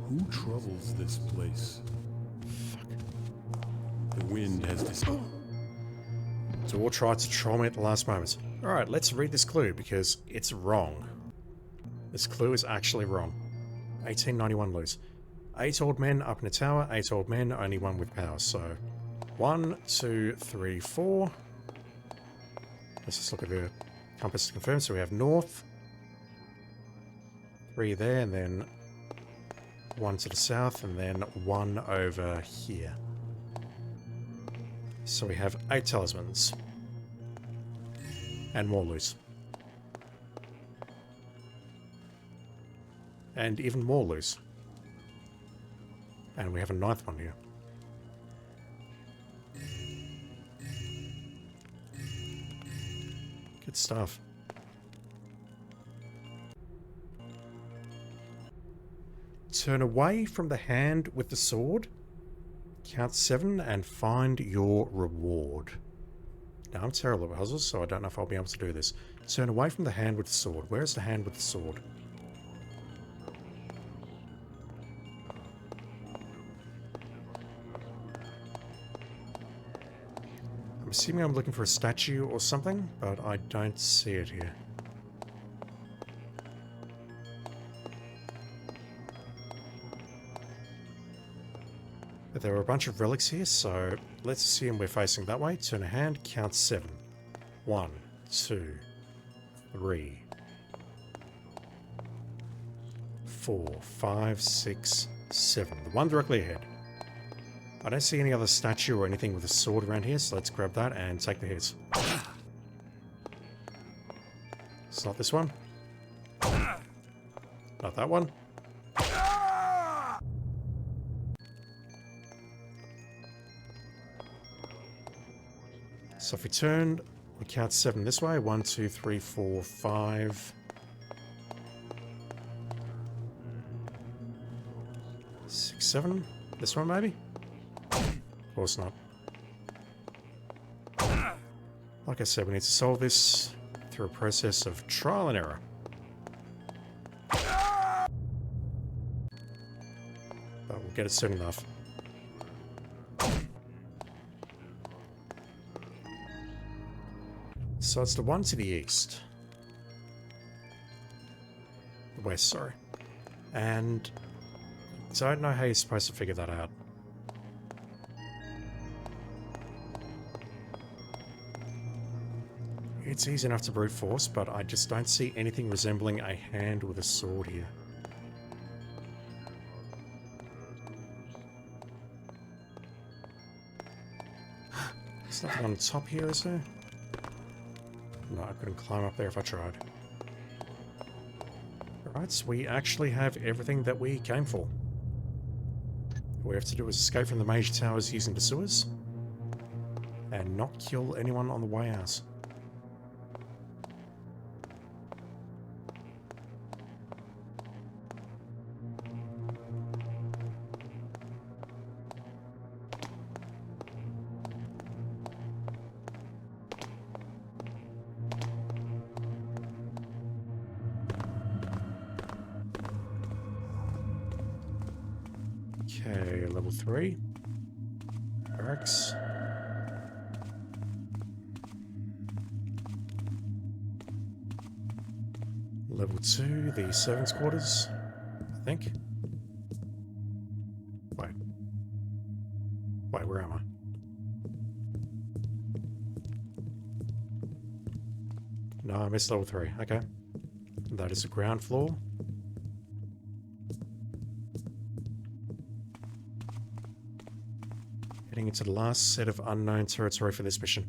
Who troubles this place? The wind has So all tried to troll me at the last moment. Alright, let's read this clue because it's wrong. This clue is actually wrong. 1891 loose. 8 old men up in a tower, 8 old men, only one with power. So 1, 2, 3, 4. Let's just look at the compass to confirm. So we have north, 3 there, and then 1 to the south, and then 1 over here. So we have 8 talismans. And more loose. And even more loose. And we have a 9th one here. Good stuff. Turn away from the hand with the sword. Count 7 and find your reward. Now, I'm terrible at puzzles, so I don't know if I'll be able to do this. Turn away from the hand with the sword. Where is the hand with the sword? I'm assuming I'm looking for a statue or something, but I don't see it here. But there are a bunch of relics here, so let's assume we're facing that way. Turn a hand, count 7. 1, 2, 3, 4, 5, 6, 7. The one directly ahead. I don't see any other statue or anything with a sword around here, so let's grab that and take the hits. It's not this one. Not that one. So if we turn, we count 7 this way. 1, 2, 3, 4, 5. 6, 7. This one maybe? Of course not. Like I said, we need to solve this through a process of trial and error. But we'll get it soon enough. So it's the one to the east. The west, sorry. And don't know how you're supposed to figure that out. It's easy enough to brute force, but I just don't see anything resembling a hand with a sword here. There's nothing on top here, is there? No, I couldn't climb up there if I tried. Alright, so we actually have everything that we came for. All we have to do is escape from the Mage Towers using the sewers. And not kill anyone on the way out. Okay, level 3. Barracks. Level 2, the servants' quarters, I think. Wait, where am I? No, I missed level 3. Okay. That is the ground floor. Heading into the last set of unknown territory for this mission.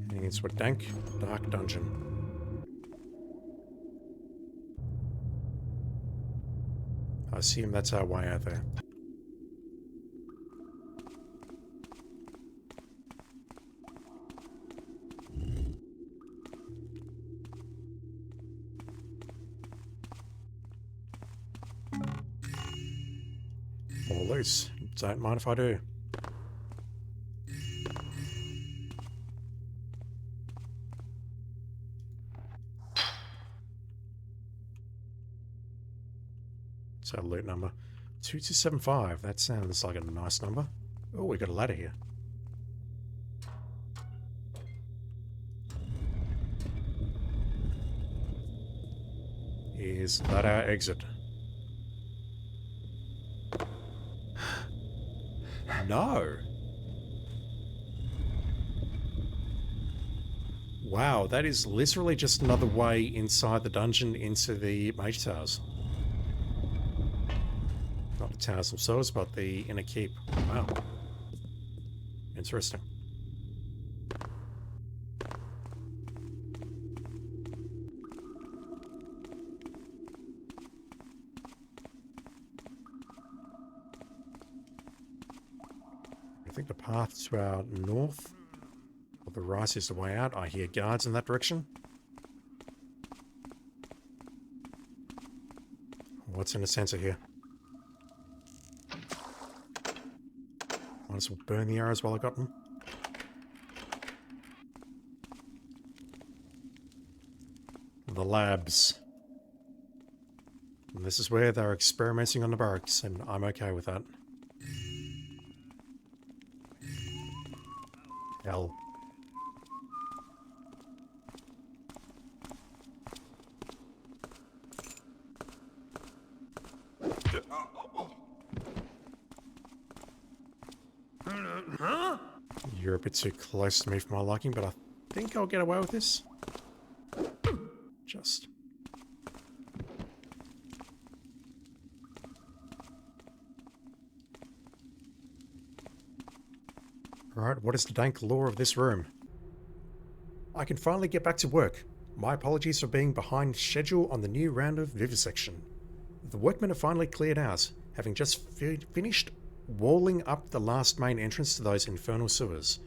Heading into a dank, dark dungeon. I assume that's our way out there. More loose. Don't mind if I do. So loot number. 2275. That sounds like a nice number. Oh, we got a ladder here. Is that our exit? No. Wow, that is literally just another way inside the dungeon into the Mage Towers. Not the towers themselves, but the inner keep. Wow. Interesting. I think the path to our north, or the right, is the way out. I hear guards in that direction. What's in the center here? Might as well burn the arrows while I got them. The labs. And this is where they're experimenting on the barracks, and I'm okay with that. Hell. You're a bit too close to me for my liking, but I think I'll get away with this. Just. Alright, what is the dank lore of this room? I can finally get back to work. My apologies for being behind schedule on the new round of vivisection. The workmen have finally cleared out, having just finished walling up the last main entrance to those infernal sewers.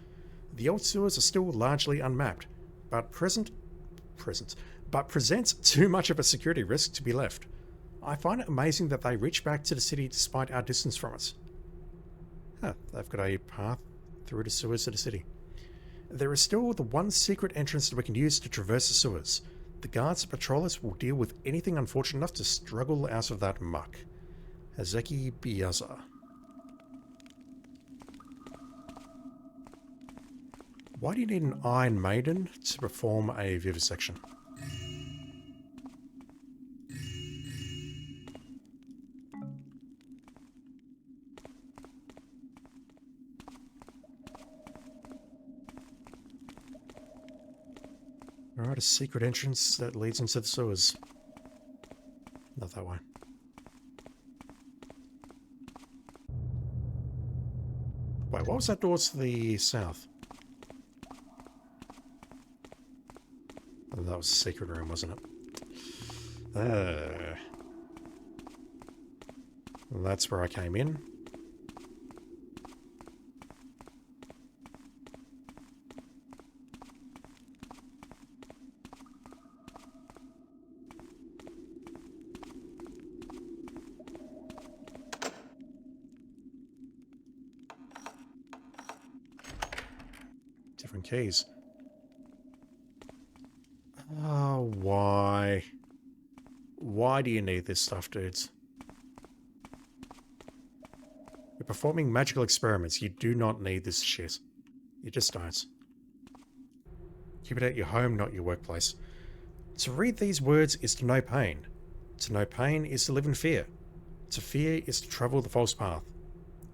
The old sewers are still largely unmapped, but present too much of a security risk to be left. I find it amazing that they reach back to the city despite our distance from it. Huh, they've got a path through the sewers of the city. There is still the one secret entrance that we can use to traverse the sewers. The guards and patrollers will deal with anything unfortunate enough to struggle out of that muck. Hazeki Biyaza. Why do you need an Iron Maiden to perform a vivisection? Alright, a secret entrance that leads into the sewers. Not that way. Wait, what was that door to the south? Oh, that was a secret room, wasn't it? Well, that's where I came in. Different keys. Oh, why? Why do you need this stuff, dudes? You're performing magical experiments. You do not need this shit. You just don't. Keep it at your home, not your workplace. To read these words is to know pain. To know pain is to live in fear. To fear is to travel the false path.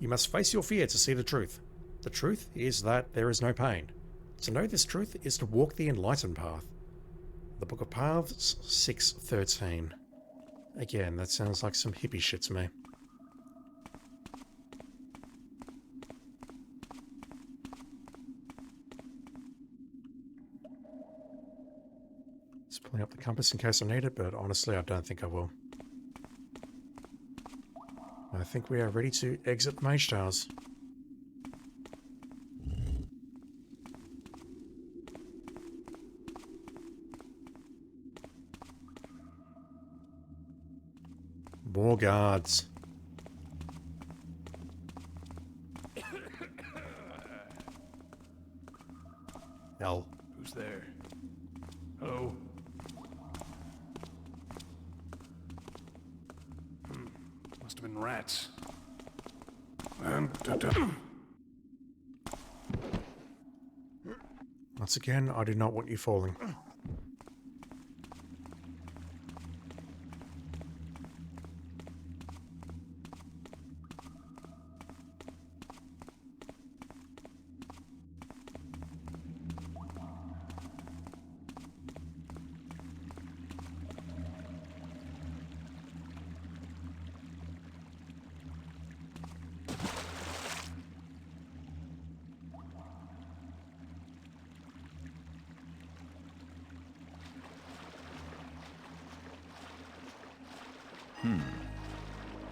You must face your fear to see the truth. The truth is that there is no pain. To know this truth is to walk the enlightened path. The Book of Paths, 6:13. Again, that sounds like some hippie shit to me. Just pulling up the compass in case I need it, but honestly, I don't think I will. I think we are ready to exit Mage Towers. More guards. Hell. Who's there? Hello? Must have been and rats. And Once again, I do not want you falling.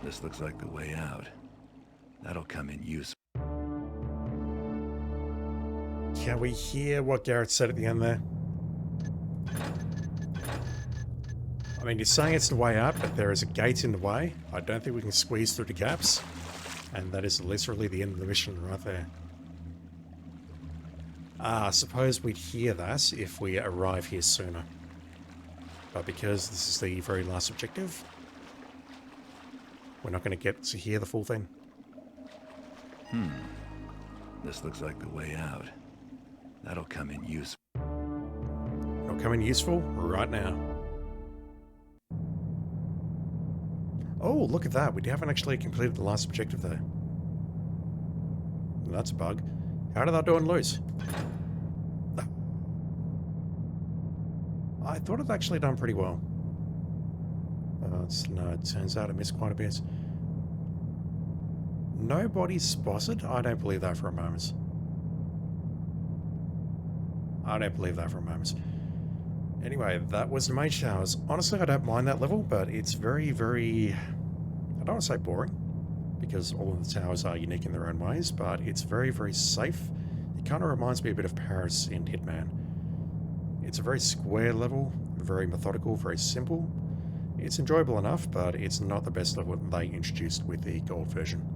This looks like the way out. That'll come in useful. Can we hear what Garrett said at the end there? I mean, you're saying it's the way out, but there is a gate in the way. I don't think we can squeeze through the gaps. And that is literally the end of the mission right there. I suppose we'd hear that if we arrive here sooner. But because this is the very last objective, we're not going to get to hear the full thing. This looks like the way out. That'll come in useful. It'll come in useful right now. Oh, look at that. We haven't actually completed the last objective there. That's a bug. How did that door lose? I thought it actually done pretty well. No, it turns out I missed quite a bit. Nobody spotted? I don't believe that for a moment. I don't believe that for a moment. Anyway, that was the Mage Towers. Honestly, I don't mind that level, but it's very, very... I don't want to say boring, because all of the towers are unique in their own ways, but it's very, very safe. It kind of reminds me a bit of Paris in Hitman. It's a very square level, very methodical, very simple. It's enjoyable enough, but it's not the best level that they introduced with the gold version.